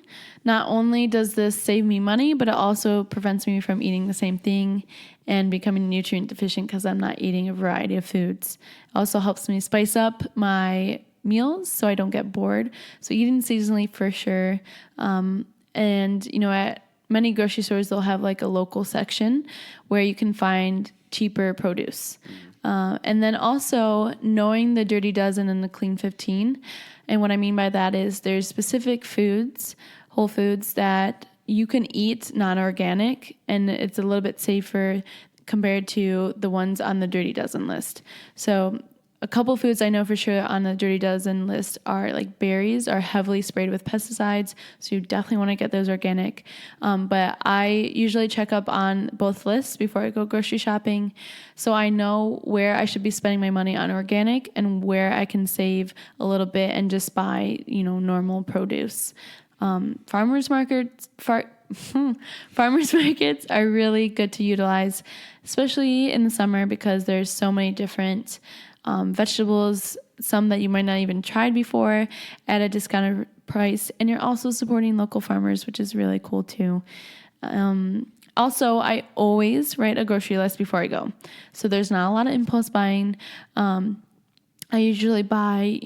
Not only does this save me money, but it also prevents me from eating the same thing and becoming nutrient deficient because I'm not eating a variety of foods. It also helps me spice up my meals so I don't get bored. So eating seasonally for sure. And, at many grocery stores, they'll have like a local section where you can find cheaper produce. And then also knowing the Dirty Dozen and the Clean 15. And what I mean by that is there's specific foods, whole foods that you can eat non-organic, and it's a little bit safer compared to the ones on the Dirty Dozen list. So a couple foods I know for sure on the Dirty Dozen list are like berries are heavily sprayed with pesticides. So you definitely want to get those organic. But I usually check up on both lists before I go grocery shopping. So I know where I should be spending my money on organic and where I can save a little bit and just buy, normal produce. Farmers markets are really good to utilize, especially in the summer because there's so many different vegetables, some that you might not even tried before at a discounted price. And you're also supporting local farmers, which is really cool too. Also, I always write a grocery list before I go. So there's not a lot of impulse buying. I usually buy,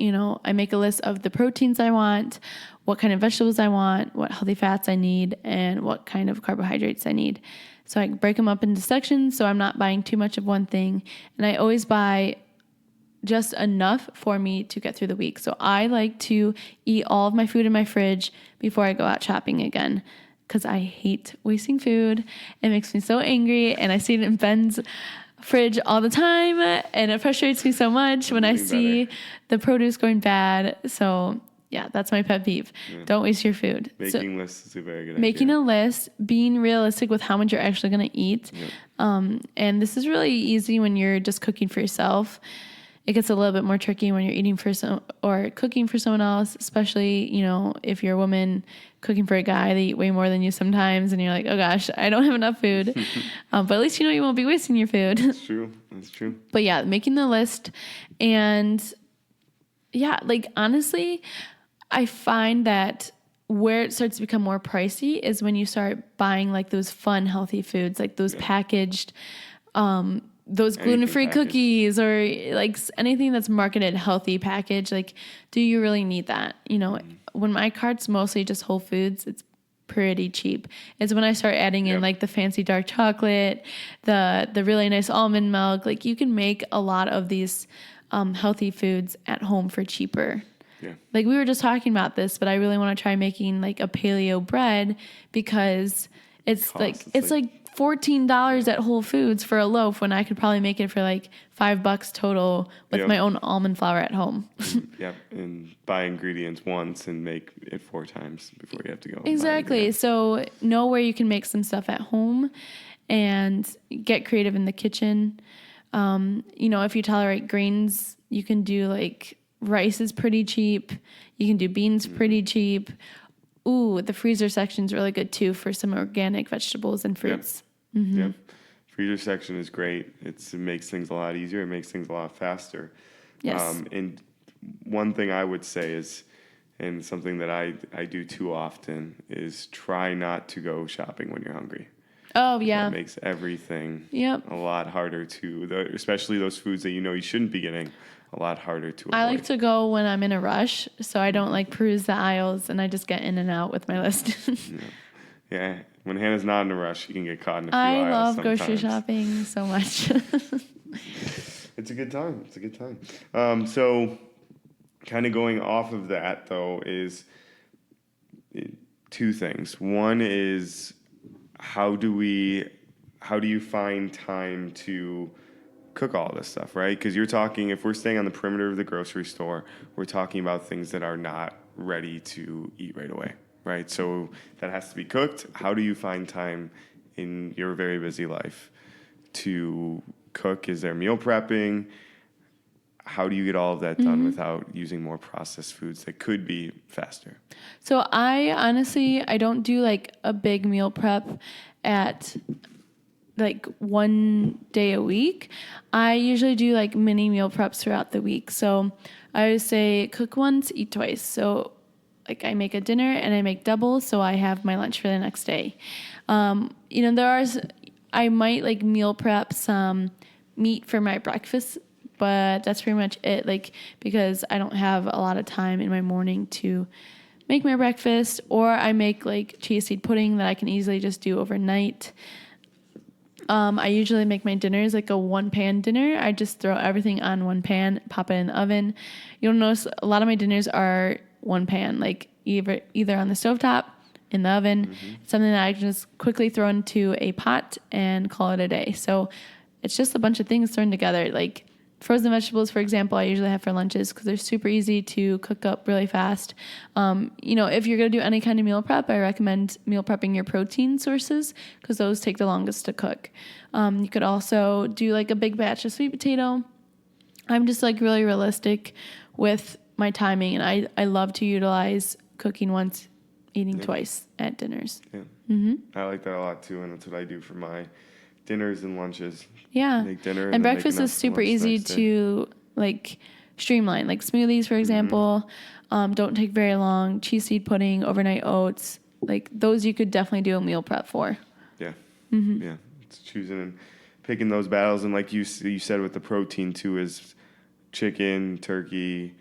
I make a list of the proteins I want, what kind of vegetables I want, what healthy fats I need, and what kind of carbohydrates I need. So I break them up into sections so I'm not buying too much of one thing. And I always buy just enough for me to get through the week. So I like to eat all of my food in my fridge before I go out shopping again because I hate wasting food. It makes me so angry, and I see it in Ben's fridge all the time, and it frustrates me so much when I see the produce going bad. So yeah, that's my pet peeve. Yeah. Don't waste your food. Making lists is a very good idea. Making a list, being realistic with how much you're actually going to eat. Yep. And this is really easy when you're just cooking for yourself. It gets a little bit more tricky when you're eating for or cooking for someone else, especially, if you're a woman cooking for a guy, they eat way more than you sometimes. And you're like, oh gosh, I don't have enough food. But at least, you won't be wasting your food. That's true. That's true. But yeah, making the list. And yeah, honestly, I find that where it starts to become more pricey is when you start buying those fun, healthy foods, those packaged, those gluten-free cookies or anything that's marketed healthy package. Do you really need that? When my cart's mostly just Whole Foods, it's pretty cheap. It's when I start adding in the fancy dark chocolate, the really nice almond milk. You can make a lot of these healthy foods at home for cheaper. Yeah. We were just talking about this, but I really want to try making a paleo bread because it's $14 at Whole Foods for a loaf when I could probably make it for $5 total with my own almond flour at home. Yep, and buy ingredients once and make it 4 times before you have to go. Exactly. So know where you can make some stuff at home and get creative in the kitchen. If you tolerate grains, you can do rice is pretty cheap. You can do beans pretty cheap. Ooh, the freezer section's really good too for some organic vegetables and fruits. Yep. Mm-hmm. Yep. Freezer section is great. It makes things a lot easier. It makes things a lot faster. Yes. And one thing I would say is, and something that I do too often, is try not to go shopping when you're hungry. Oh, yeah. That makes everything Yep. a lot harder especially those foods that you shouldn't be getting, a lot harder to avoid. I like to go when I'm in a rush, so I don't like peruse the aisles, and I just get in and out with my list. Yeah, when Hannah's not in a rush, she can get caught in a few I aisles love sometimes. grocery shopping so much. It's a good time. It's a good time. So kind of going off of that, though, is two things. One is how do you find time to cook all this stuff, right? Because if we're staying on the perimeter of the grocery store, we're talking about things that are not ready to eat right away, right? So that has to be cooked. How do you find time in your very busy life to cook? Is there meal prepping? How do you get all of that done without using more processed foods that could be faster? So I don't do like a big meal prep at like one day a week. I usually do like mini meal preps throughout the week. So I always say cook once, eat twice. So like I make a dinner and I make double, so I have my lunch for the next day. I might like meal prep some meat for my breakfast, but that's pretty much it. Like, because I don't have a lot of time in my morning to make my breakfast, or I make like chia seed pudding that I can easily just do overnight. I usually make my dinners like a one-pan dinner. I just throw everything on one pan, pop it in the oven. You'll notice a lot of my dinners are one pan, like either on the stovetop, in the oven. It's something that I can just quickly throw into a pot and call it a day. So it's just a bunch of things thrown together. Like frozen vegetables, for example, I usually have for lunches because they're super easy to cook up really fast. If you're going to do any kind of meal prep, I recommend meal prepping your protein sources because those take the longest to cook. You could also do like a big batch of sweet potato. I'm just like really realistic with my timing, and I love to utilize cooking once, eating twice at dinners. Yeah. I like that a lot too, and that's what I do for my dinners and lunches. Yeah. Make dinner and breakfast is super easy to like streamline, like smoothies, for example. Don't take very long. Chia seed pudding, overnight oats, like those you could definitely do a meal prep for. Yeah. Yeah. It's choosing and picking those battles. And like you said with the protein too, is chicken, turkey,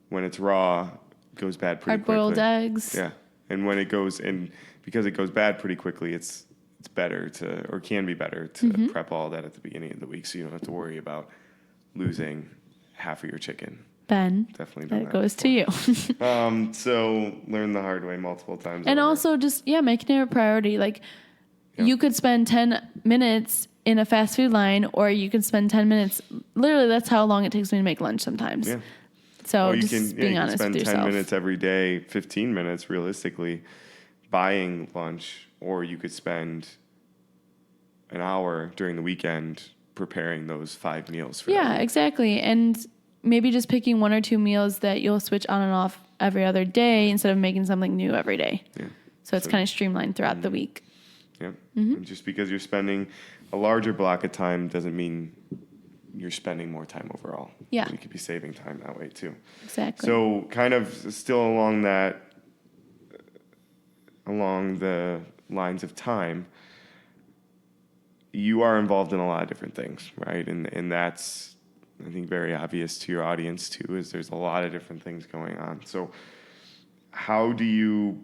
when it's raw, goes bad pretty quickly. Hard-boiled eggs. Yeah. And when it goes, and because it goes bad pretty quickly, it's better can be better to prep all that at the beginning of the week, so you don't have to worry about losing half of your chicken. Ben, Definitely done that goes to you. So learn the hard way multiple times. And also just, making it a priority. Like you could spend 10 minutes in a fast food line, or you could spend 10 minutes. Literally, that's how long it takes me to make lunch sometimes. Yeah. So you just being honest with yourself. You can spend 10 minutes every day, 15 minutes realistically, buying lunch, or you could spend an hour during the weekend preparing those 5 meals for that week. Exactly. And maybe just picking 1 or 2 meals that you'll switch on and off every other day instead of making something new every day. Yeah. So it's kind of streamlined throughout the week. Yeah. And just because you're spending a larger block of time doesn't mean you're spending more time overall. Yeah. You could be saving time that way too. Exactly. So kind of still along the lines of time, you are involved in a lot of different things, right? And that's, I think, very obvious to your audience too, is there's a lot of different things going on. So how do you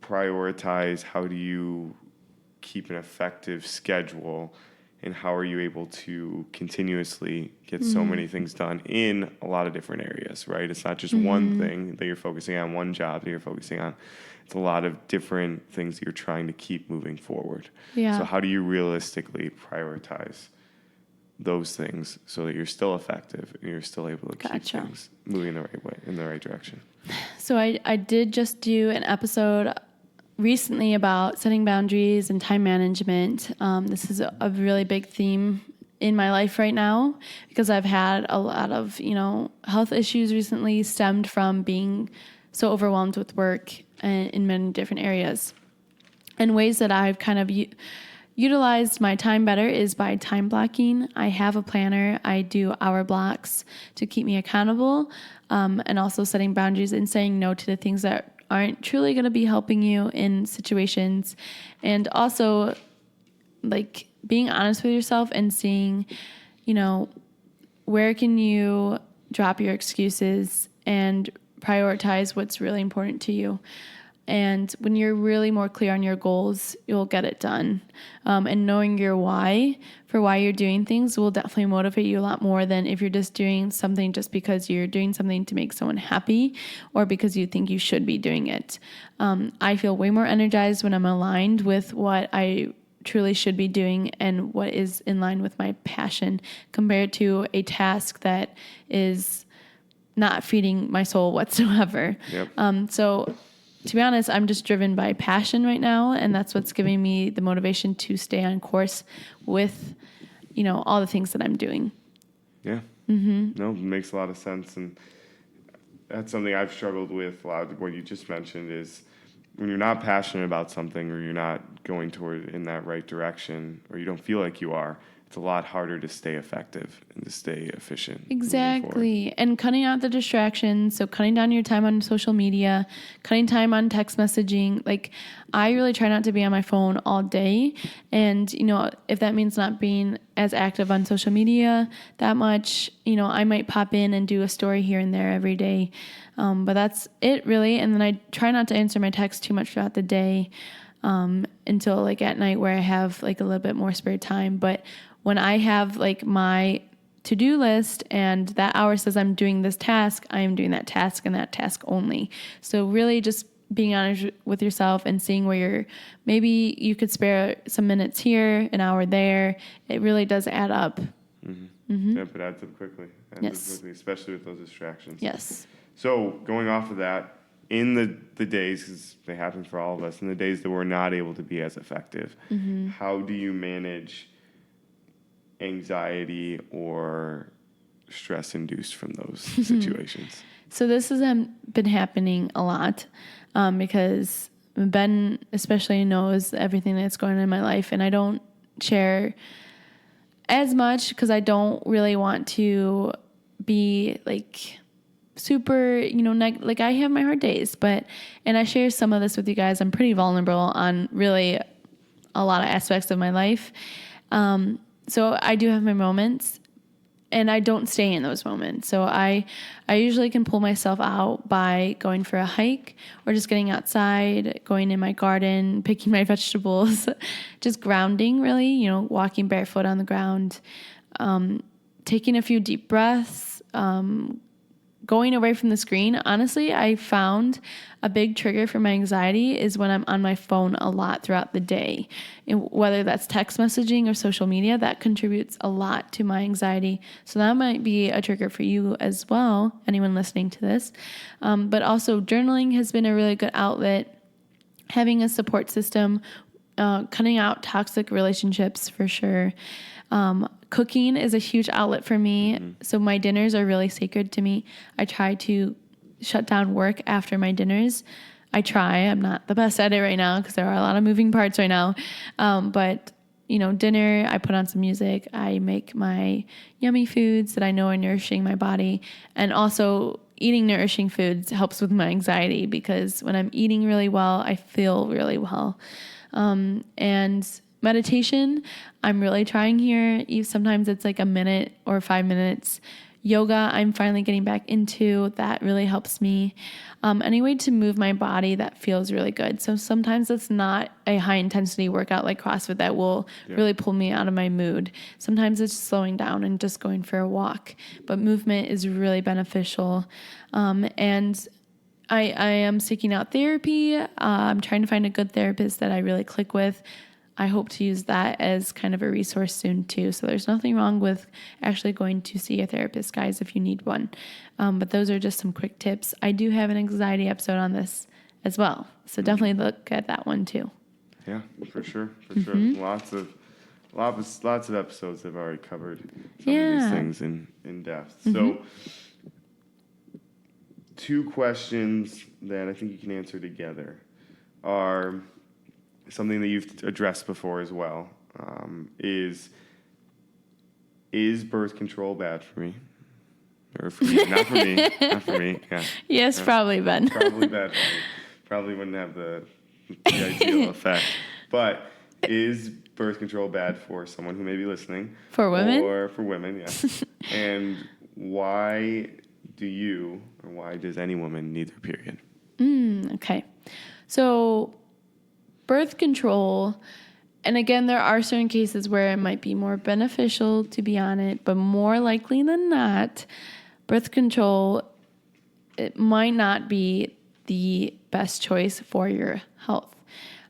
prioritize? How do you keep an effective schedule? And how are you able to continuously get so many things done in a lot of different areas, right? It's not just one thing that you're focusing on, one job that you're focusing on. It's a lot of different things that you're trying to keep moving forward. Yeah. So how do you realistically prioritize those things so that you're still effective and you're still able to keep things moving the right way, in the right direction? So I did just do an episode recently about setting boundaries and time management. This is a really big theme in my life right now because I've had a lot of, health issues recently stemmed from being so overwhelmed with work in many different areas. And ways that I've kind of utilized my time better is by time blocking. I have a planner. I do hour blocks to keep me accountable, and also setting boundaries and saying no to the things that aren't truly going to be helping you in situations. And also like being honest with yourself and seeing, where can you drop your excuses and prioritize what's really important to you. And when you're really more clear on your goals, you'll get it done. And knowing your why for why you're doing things will definitely motivate you a lot more than if you're just doing something just because you're doing something to make someone happy or because you think you should be doing it. I feel way more energized when I'm aligned with what I truly should be doing and what is in line with my passion compared to a task that is not feeding my soul whatsoever. Yep. So to be honest, I'm just driven by passion right now, and that's what's giving me the motivation to stay on course with, all the things that I'm doing. Yeah. No, it makes a lot of sense, and that's something I've struggled with a lot. What you just mentioned is when you're not passionate about something or you're not going toward in that right direction or you don't feel like you are, it's a lot harder to stay effective and to stay efficient. Exactly. And cutting out the distractions. So cutting down your time on social media, cutting time on text messaging. Like I really try not to be on my phone all day. And, if that means not being as active on social media that much, I might pop in and do a story here and there every day. But that's it really. And then I try not to answer my texts too much throughout the day until like at night where I have like a little bit more spare time. But when I have like my to-do list and that hour says I'm doing this task, I am doing that task and that task only. So really just being honest with yourself and seeing where maybe you could spare some minutes here, an hour there. It really does add up. Yep, it adds up quickly. Especially with those distractions. Yes. So going off of that, in the days, because they happen for all of us, in the days that we're not able to be as effective, how do you manage anxiety or stress induced from those situations? So this has been happening a lot because Ben especially knows everything that's going on in my life, and I don't share as much because I don't really want to be like super, like I have my hard days, and I share some of this with you guys. I'm pretty vulnerable on really a lot of aspects of my life. So I do have my moments and I don't stay in those moments. So I usually can pull myself out by going for a hike or just getting outside, going in my garden, picking my vegetables, just grounding really, walking barefoot on the ground, taking a few deep breaths, going away from the screen. Honestly, I found a big trigger for my anxiety is when I'm on my phone a lot throughout the day. And whether that's text messaging or social media, that contributes a lot to my anxiety. So that might be a trigger for you as well, anyone listening to this. But also journaling has been a really good outlet. Having a support system, cutting out toxic relationships for sure. Cooking is a huge outlet for me. So my dinners are really sacred to me. I try to shut down work after my dinners. I'm not the best at it right now because there are a lot of moving parts right now. But dinner, I put on some music. I make my yummy foods that I know are nourishing my body. And also eating nourishing foods helps with my anxiety because when I'm eating really well, I feel really well. And meditation, I'm really trying here. Sometimes it's like a minute or 5 minutes. Yoga, I'm finally getting back into. That really helps me. Any way to move my body that feels really good. So sometimes it's not a high intensity workout like CrossFit that will really pull me out of my mood. Sometimes it's slowing down and just going for a walk. But movement is really beneficial. And I am seeking out therapy. I'm trying to find a good therapist that I really click with. I hope to use that as kind of a resource soon too. So there's nothing wrong with actually going to see a therapist, guys, if you need one. But those are just some quick tips. I do have an anxiety episode on this as well. So definitely look at that one too. Yeah, for sure. Lots of episodes have already covered some of these things in depth. So 2 questions that I think you can answer together are something that you've addressed before as well. Is birth control bad for me? Or for me? Not for me. Not for me. Yeah. Yes, probably, Ben. Probably bad for me. Probably wouldn't have the ideal effect. But is birth control bad for someone who may be listening? For women? Or for women, yes. And why does any woman need their period? Okay. So birth control, and again, there are certain cases where it might be more beneficial to be on it, but more likely than not, birth control, it might not be the best choice for your health.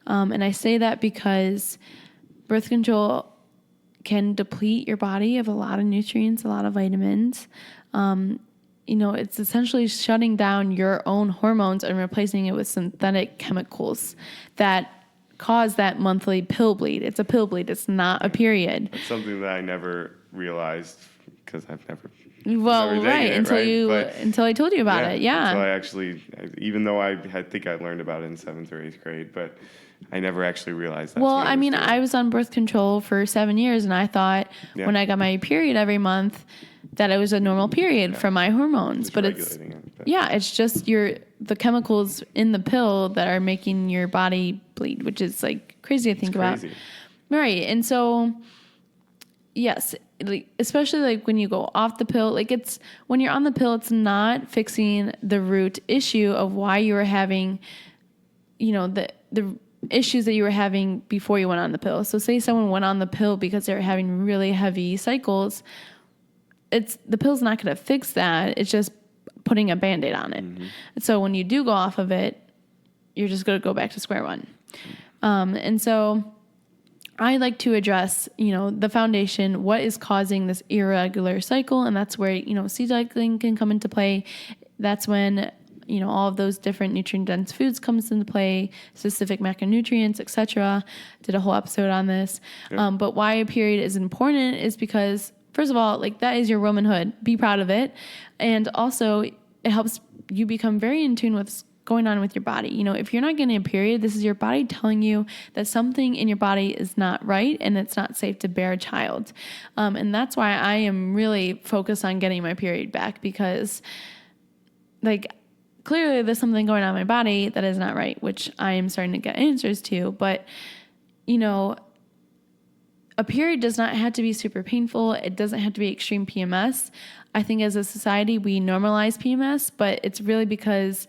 And I say that because birth control can deplete your body of a lot of nutrients, a lot of vitamins. It's essentially shutting down your own hormones and replacing it with synthetic chemicals that cause that monthly pill bleed. It's a pill bleed. It's not a period. It's something that I never realized because I've never. Right, until I told you about it. Yeah. Until I actually, even though I think I learned about it in 7th or 8th grade, but I never actually realized that. Well, I was on birth control for 7 years, and I thought when I got my period every month that it was a normal period from my hormones. But it's just the chemicals in the pill that are making your body bleed, which is like crazy to think about. Right. And so, yes, especially like when you go off the pill, when you're on the pill, it's not fixing the root issue of why you were having, the issues that you were having before you went on the pill. So say someone went on the pill because they were having really heavy cycles. The pill's not going to fix that. It's just putting a Band-Aid on it. Mm-hmm. So when you do go off of it, you're just going to go back to square one. And so I like to address, the foundation, what is causing this irregular cycle. And that's where, seed cycling can come into play. That's when, all of those different nutrient-dense foods comes into play, specific macronutrients, etc. Did a whole episode on this. Yep. But why a period is important is because, first of all, that is your womanhood. Be proud of it. And also, it helps you become very in tune with what's going on with your body. If you're not getting a period, this is your body telling you that something in your body is not right and it's not safe to bear a child. And that's why I am really focused on getting my period back, because clearly there's something going on in my body that is not right, which I am starting to get answers to. But, a period does not have to be super painful. It doesn't have to be extreme PMS. I think as a society, we normalize PMS, but it's really because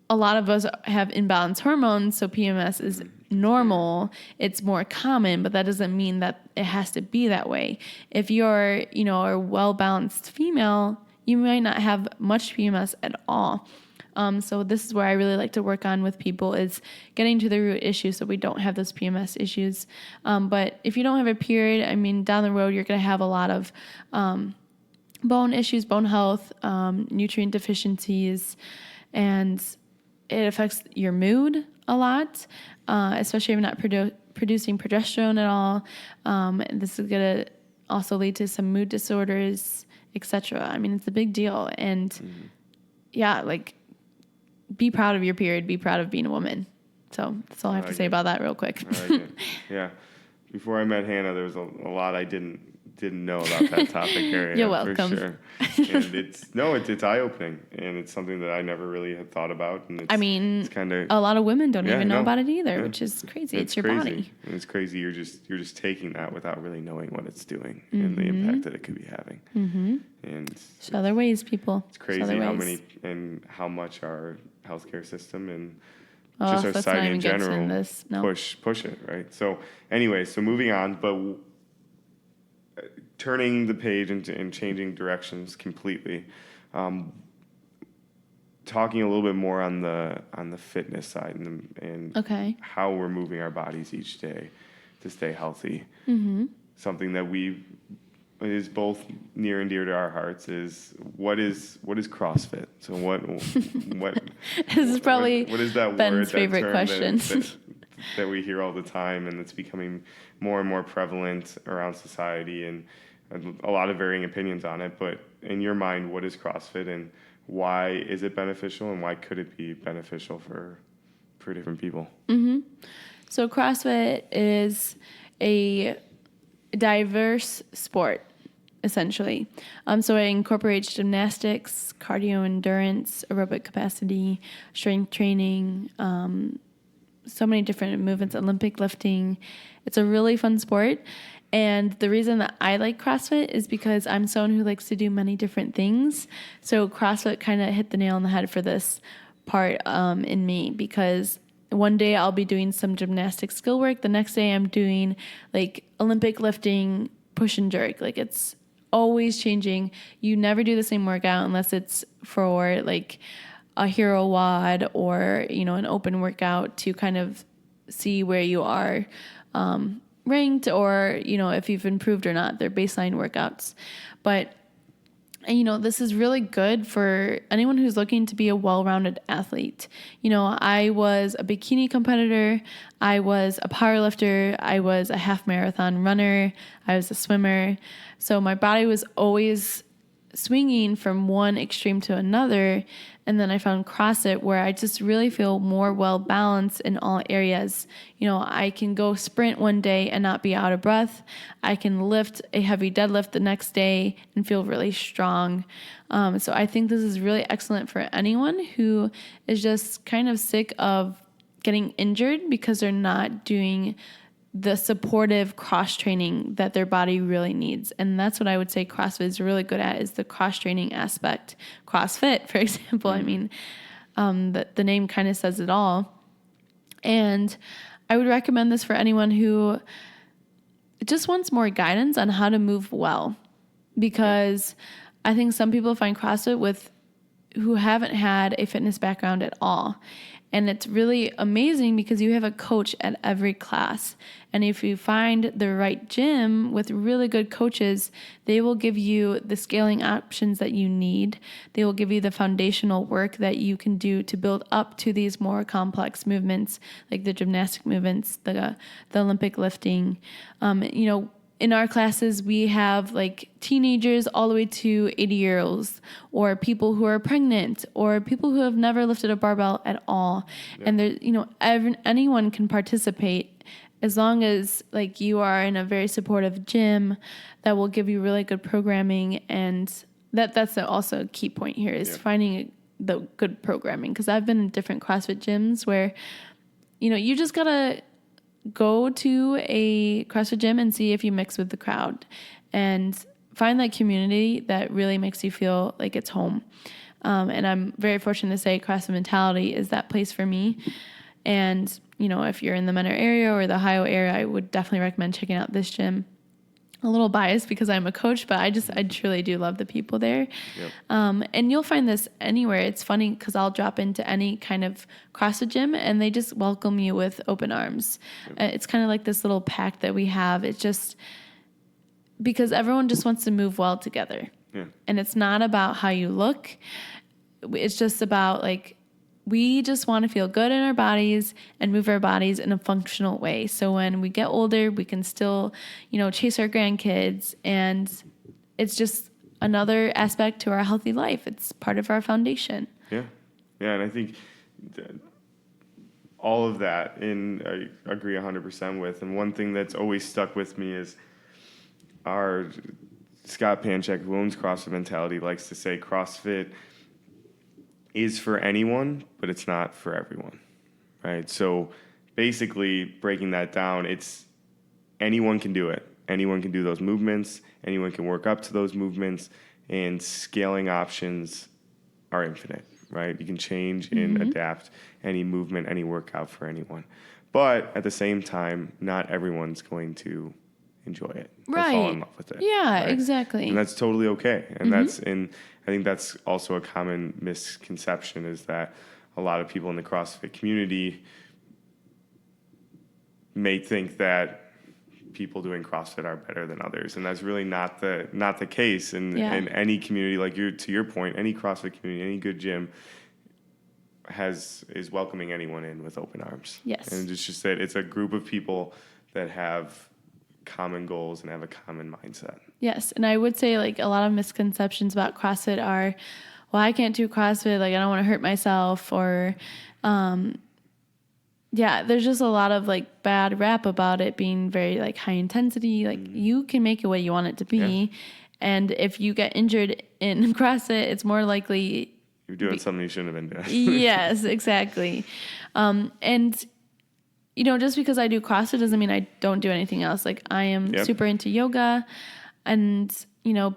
a lot of us have imbalanced hormones, so PMS is normal. It's more common, but that doesn't mean that it has to be that way. If you're, a well-balanced female, you might not have much PMS at all. So this is where I really like to work on with people, is getting to the root issue so we don't have those PMS issues. But if you don't have a period, down the road, you're going to have a lot of bone issues, bone health, nutrient deficiencies, and it affects your mood a lot, especially if you're not producing progesterone at all. This is going to also lead to some mood disorders, etc. It's a big deal. And be proud of your period. Be proud of being a woman. So that's all I have to say about that real quick. Yeah. Before I met Hannah, there was a lot I didn't know about that topic area. You're welcome. For sure. And it's eye-opening, and it's something that I never really had thought about. And it's kind of a lot of women don't even know about it either, which is crazy. It's your crazy. body. And it's crazy. You're just taking that without really knowing what it's doing and the impact that it could be having. Mm-hmm. And there's other ways, people. It's crazy how much our healthcare system and just our society in general push it, right? So anyway, moving on, but turning the page and changing directions completely. Talking a little bit more on the fitness side and how we're moving our bodies each day to stay healthy. Mm-hmm. Something that is both near and dear to our hearts is what is CrossFit? So what this is probably what is that Ben's word, favorite question that we hear all the time, and it's becoming more and more prevalent around society, and a lot of varying opinions on it. But in your mind, what is CrossFit, and why is it beneficial, and why could it be beneficial for different people? Mm-hmm. So CrossFit is a diverse sport, essentially. So it incorporates gymnastics, cardio endurance, aerobic capacity, strength training, so many different movements, Olympic lifting. It's a really fun sport. And the reason that I like CrossFit is because I'm someone who likes to do many different things. So CrossFit kind of hit the nail on the head for this part in me, because one day I'll be doing some gymnastic skill work. The next day I'm doing like Olympic lifting, push and jerk. Like it's always changing. You never do the same workout unless it's for like a hero WOD or, an open workout to kind of see where you are ranked, or, if you've improved or not. They're baseline workouts. But, this is really good for anyone who's looking to be a well-rounded athlete. I was a bikini competitor. I was a powerlifter. I was a half marathon runner. I was a swimmer. So my body was always swinging from one extreme to another. And then I found CrossFit, where I just really feel more well balanced in all areas. I can go sprint one day and not be out of breath. I can lift a heavy deadlift the next day and feel really strong. So I think this is really excellent for anyone who is just kind of sick of getting injured because they're not doing the supportive cross training that their body really needs. And that's what I would say CrossFit is really good at, is the cross training aspect. CrossFit, for example, the name kind of says it all. And I would recommend this for anyone who just wants more guidance on how to move well, because I think some people find CrossFit who haven't had a fitness background at all. And it's really amazing because you have a coach at every class. And if you find the right gym with really good coaches, they will give you the scaling options that you need. They will give you the foundational work that you can do to build up to these more complex movements, like the gymnastic movements, the Olympic lifting. In our classes, we have like teenagers all the way to 80-year-olds, or people who are pregnant, or people who have never lifted a barbell at all. Yeah. And there, anyone can participate, as long as like you are in a very supportive gym that will give you really good programming. And that's also a key point here, is finding the good programming. Because I've been in different CrossFit gyms where, you just gotta go to a CrossFit gym and see if you mix with the crowd, and find that community that really makes you feel like it's home. And I'm very fortunate to say CrossFit Mentality is that place for me. And, if you're in the Mentor area or the Ohio area, I would definitely recommend checking out this gym. A little biased because I'm a coach, but I truly do love the people there. Yep. And you'll find this anywhere. It's funny because I'll drop into any kind of CrossFit gym and they just welcome you with open arms. Yep. It's kind of like this little pact that we have. It's just because everyone just wants to move well together. Yeah. And it's not about how you look. It's just about we just want to feel good in our bodies and move our bodies in a functional way. So when we get older, we can still, chase our grandkids. And it's just another aspect to our healthy life. It's part of our foundation. Yeah. Yeah. And I think all of that I agree 100% with. And one thing that's always stuck with me is our Scott Panchak, who owns CrossFit Mentality, likes to say CrossFit is for anyone, but it's not for everyone, right? So basically breaking that down, it's anyone can do it. Anyone can do those movements. Anyone can work up to those movements, and scaling options are infinite, right? You can change and adapt any movement, any workout for anyone. But at the same time, not everyone's going to enjoy it. Right. Or fall in love with it. Yeah, right? Exactly. And that's totally okay. And I think that's also a common misconception, is that a lot of people in the CrossFit community may think that people doing CrossFit are better than others, and that's really not the case. In any community, to your point, any CrossFit community, any good gym is welcoming anyone in with open arms. Yes. And it's just that it's a group of people that have common goals and have a common mindset. Yes. And I would say a lot of misconceptions about CrossFit are, well, I can't do CrossFit. I don't want to hurt myself, or, there's just a lot of bad rap about it being very high intensity. You can make it what you want it to be. Yeah. And if you get injured in CrossFit, it's more likely you're doing something you shouldn't have been doing. Yes, exactly. And just because I do CrossFit doesn't mean I don't do anything else. Like I am super into yoga, and,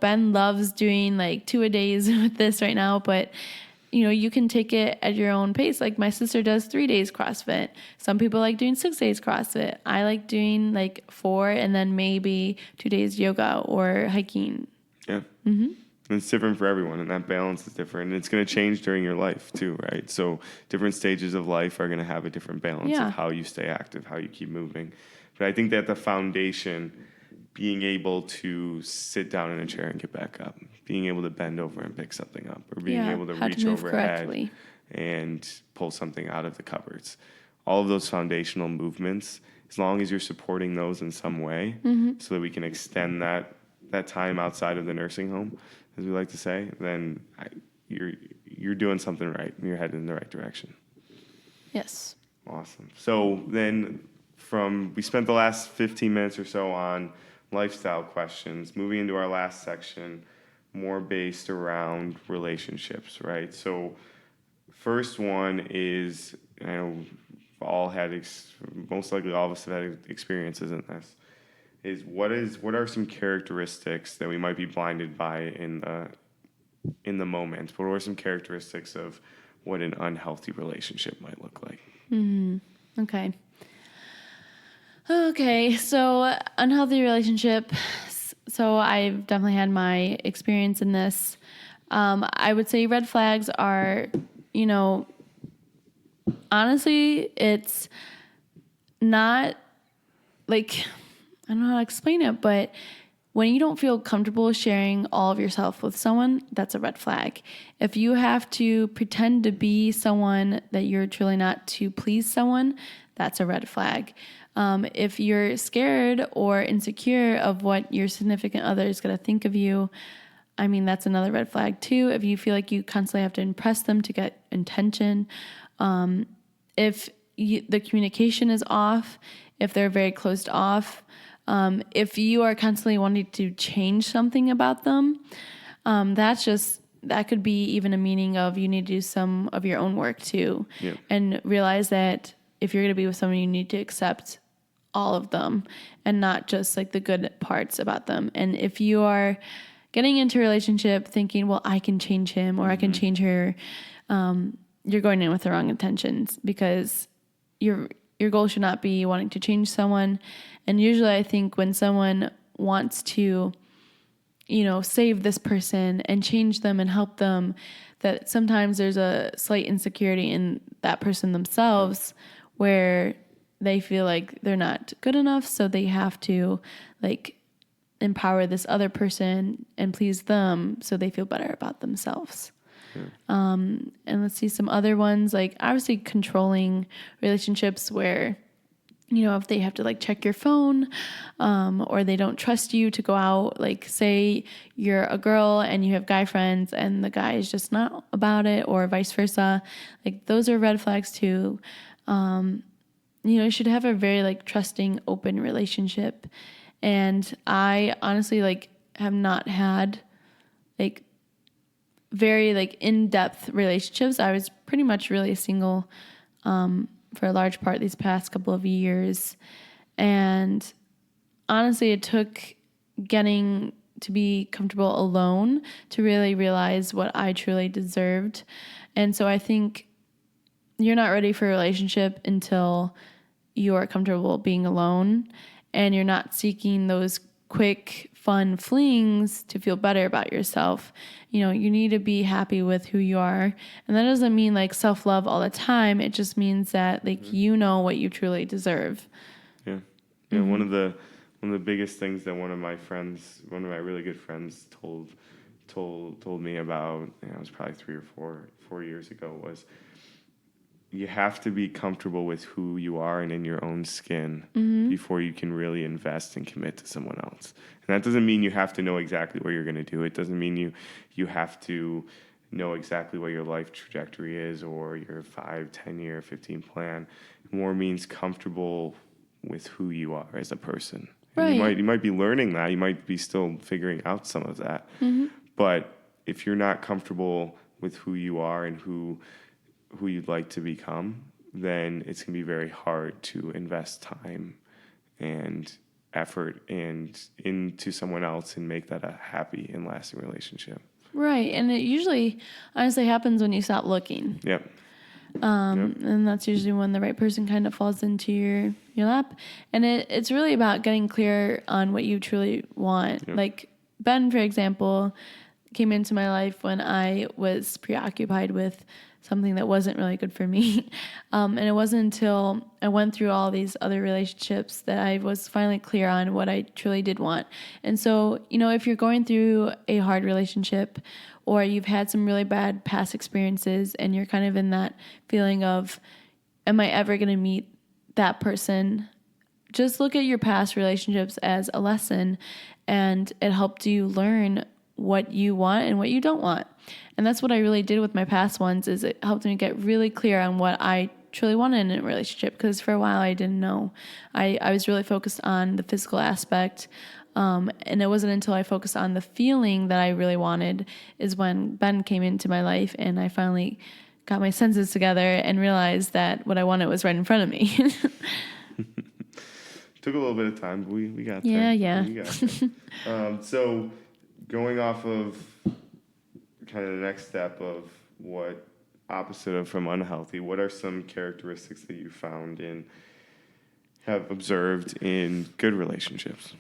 Ben loves doing like 2-a-days with this right now, but you can take it at your own pace. Like my sister does 3 days CrossFit. Some people like doing 6 days CrossFit. I like doing like 4 and then maybe 2 days yoga or hiking. Yeah. Mm-hmm. And it's different for everyone, and that balance is different. And it's going to change during your life too, right? So different stages of life are going to have a different balance of how you stay active, how you keep moving. But I think that the foundation, being able to sit down in a chair and get back up, being able to bend over and pick something up, or being able to reach overhead and pull something out of the cupboards. All of those foundational movements, as long as you're supporting those in some way, so that we can extend that time outside of the nursing home, as we like to say, then you're doing something right. You're heading in the right direction. Yes. Awesome. So then we spent the last 15 minutes or so on lifestyle questions, moving into our last section, more based around relationships, right? So first one is, most likely all of us have had experiences in this, is what are some characteristics that we might be blinded by in the moment? What are some characteristics of what an unhealthy relationship might look like? Okay, so unhealthy relationship. So I've definitely had my experience in this. I would say red flags are, honestly, it's not like, I don't know how to explain it, but when you don't feel comfortable sharing all of yourself with someone, that's a red flag. If you have to pretend to be someone that you're truly not to please someone, that's a red flag. If you're scared or insecure of what your significant other is going to think of you, that's another red flag too. If you feel like you constantly have to impress them to get attention, if the communication is off, if they're very closed off, if you are constantly wanting to change something about them, that could be even a meaning of you need to do some of your own work too, and realize that if you're going to be with someone, you need to accept all of them and not just like the good parts about them. And if you are getting into a relationship thinking, well, I can change him or I can change her, you're going in with the wrong intentions, because your goal should not be wanting to change someone. And usually I think when someone wants to, save this person and change them and help them, that sometimes there's a slight insecurity in that person themselves where they feel like they're not good enough. So they have to like empower this other person and please them so they feel better about themselves. And let's see some other ones, like obviously controlling relationships where, if they have to like check your phone, or they don't trust you to go out, like say you're a girl and you have guy friends and the guy is just not about it, or vice versa, like those are red flags too. You should have a very like trusting, open relationship. And I honestly like have not had like very like in-depth relationships. I was pretty much really single for a large part these past couple of years. And honestly, it took getting to be comfortable alone to really realize what I truly deserved. And so I think you're not ready for a relationship until you're comfortable being alone and you're not seeking those quick, fun flings to feel better about yourself. You need to be happy with who you are. And that doesn't mean like self-love all the time. It just means that like what you truly deserve. Yeah. Yeah. One of the biggest things that one of my really good friends told me about, it was probably 3 or 4 years ago, was you have to be comfortable with who you are and in your own skin before you can really invest and commit to someone else. And that doesn't mean you have to know exactly what you're going to do. It doesn't mean you have to know exactly what your life trajectory is or your 5, 10 year, 15 plan. It more means comfortable with who you are as a person. Right. And you might be learning that. You might be still figuring out some of that. But if you're not comfortable with who you are and who you'd like to become, then it's going to be very hard to invest time and effort and into someone else and make that a happy and lasting relationship. Right. And it usually honestly happens when you stop looking. Yep. And that's usually when the right person kind of falls into your lap. And it's really about getting clear on what you truly want. Yep. Like Ben, for example, came into my life when I was preoccupied with something that wasn't really good for me. And it wasn't until I went through all these other relationships that I was finally clear on what I truly did want. And so, if you're going through a hard relationship or you've had some really bad past experiences and you're kind of in that feeling of, am I ever going to meet that person? Just look at your past relationships as a lesson, and it helped you learn what you want and what you don't want. And that's what I really did with my past ones, is it helped me get really clear on what I truly wanted in a relationship, because for a while I didn't know. I was really focused on the physical aspect, and it wasn't until I focused on the feeling that I really wanted is when Ben came into my life, and I finally got my senses together and realized that what I wanted was right in front of me. Took a little bit of time, but we got there. Yeah. We got there. So going off of kind of the next step of what opposite of from unhealthy, what are some characteristics that you found and have observed in good relationships?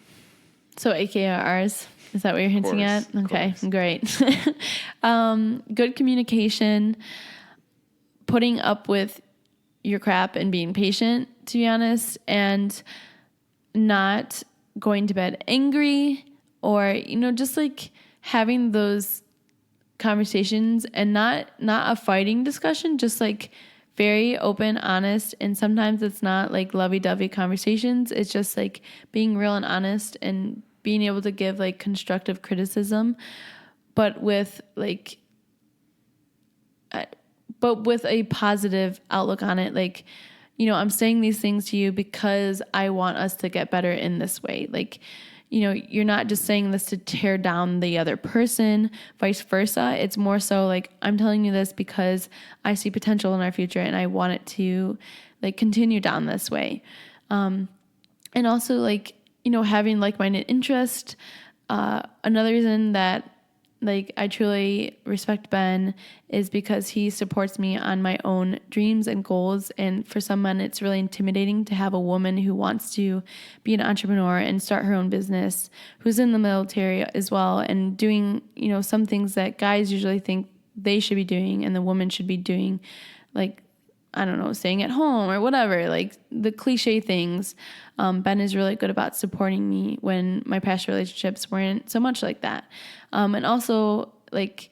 So AKRs, is that what you're hinting at? Okay, great. Good communication, putting up with your crap and being patient, to be honest, and not going to bed angry, or, just like having those conversations, and not a fighting discussion, just like very open, honest. And sometimes it's not like lovey-dovey conversations. It's just like being real and honest and being able to give like constructive criticism, but with a positive outlook on it. Like, I'm saying these things to you because I want us to get better in this way. Like, you're not just saying this to tear down the other person, vice versa. It's more so like, I'm telling you this because I see potential in our future and I want it to like continue down this way. And also like, having like-minded interest. Another reason that like I truly respect Ben is because he supports me on my own dreams and goals. And for some men, it's really intimidating to have a woman who wants to be an entrepreneur and start her own business, who's in the military as well, and doing, some things that guys usually think they should be doing and the woman should be doing, like, I don't know, staying at home or whatever, like the cliche things. Ben is really good about supporting me when my past relationships weren't so much like that. And also like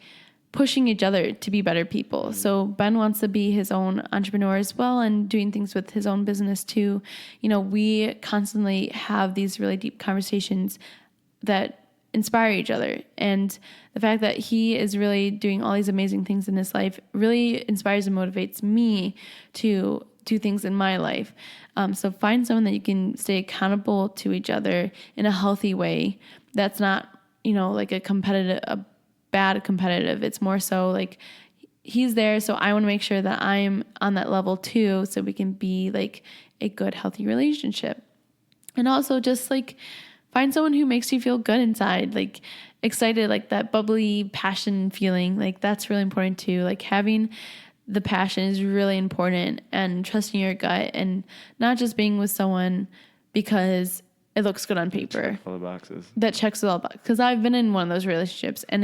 pushing each other to be better people. So Ben wants to be his own entrepreneur as well and doing things with his own business too. We constantly have these really deep conversations that inspire each other. And the fact that he is really doing all these amazing things in his life really inspires and motivates me to do things in my life. So find someone that you can stay accountable to each other in a healthy way. That's not, like a bad competitive. It's more so like he's there, so I want to make sure that I'm on that level too, so we can be like a good, healthy relationship. And also just like find someone who makes you feel good inside, like excited, like that bubbly passion feeling. Like that's really important too. Like having the passion is really important, and trusting your gut and not just being with someone because it looks good on paper. All the boxes. That checks all the boxes. Because I've been in one of those relationships and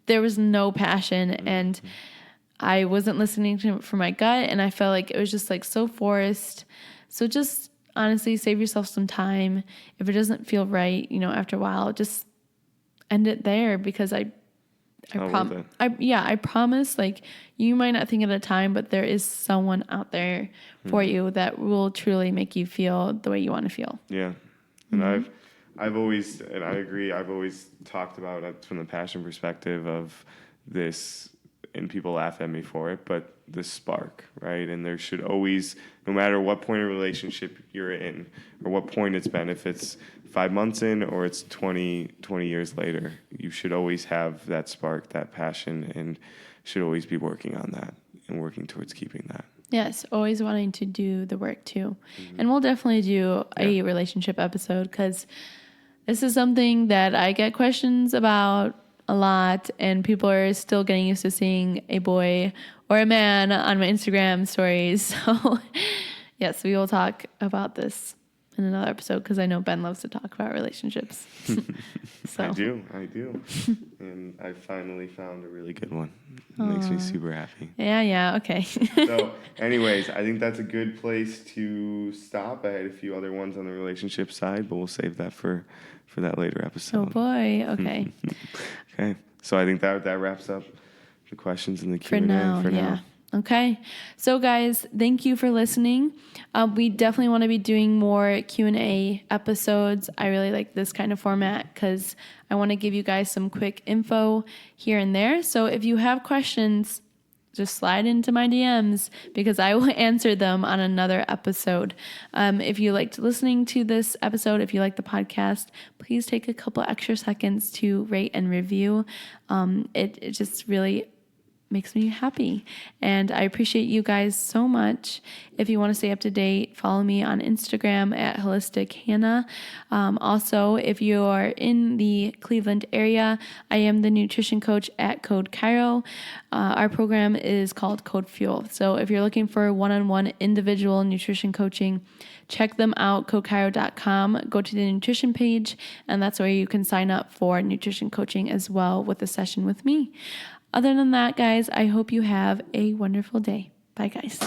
there was no passion, and I wasn't listening for my gut, and I felt like it was just like so forced. So just honestly, save yourself some time. If it doesn't feel right, after a while, just end it there, because I promise, like, you might not think at a time, but there is someone out there for you that will truly make you feel the way you want to feel. Yeah. And I've always, and I agree, I've always talked about it from the passion perspective of this, and people laugh at me for it, but the spark, right? And there should always, no matter what point of relationship you're in or what point it's been, if it's 5 months in or it's 20 years later, you should always have that spark, that passion, and should always be working on that and working towards keeping that. Yes, always wanting to do the work too. And we'll definitely do a relationship episode because this is something that I get questions about a lot, and people are still getting used to seeing a boy or a man on my Instagram stories. So, yes, we will talk about this in another episode because I know Ben loves to talk about relationships. So. I do. And I finally found a really good one. It makes me super happy. Yeah, okay. So, anyways, I think that's a good place to stop. I had a few other ones on the relationship side, but we'll save that for that later episode. Oh boy, okay. Okay, so I think that wraps up the questions in the Q&A for now. Yeah. Okay. So guys, thank you for listening. We definitely want to be doing more Q&A episodes. I really like this kind of format because I want to give you guys some quick info here and there. So if you have questions, just slide into my DMs because I will answer them on another episode. If you liked listening to this episode, if you like the podcast, please take a couple extra seconds to rate and review. It just really makes me happy. And I appreciate you guys so much. If you want to stay up to date, follow me on Instagram at Holistic Hanna. Also, if you are in the Cleveland area, I am the nutrition coach at Code Cairo. Our program is called Code Fuel. So if you're looking for one-on-one individual nutrition coaching, check them out, codecairo.com. Go to the nutrition page, and that's where you can sign up for nutrition coaching as well with a session with me. Other than that, guys, I hope you have a wonderful day. Bye, guys.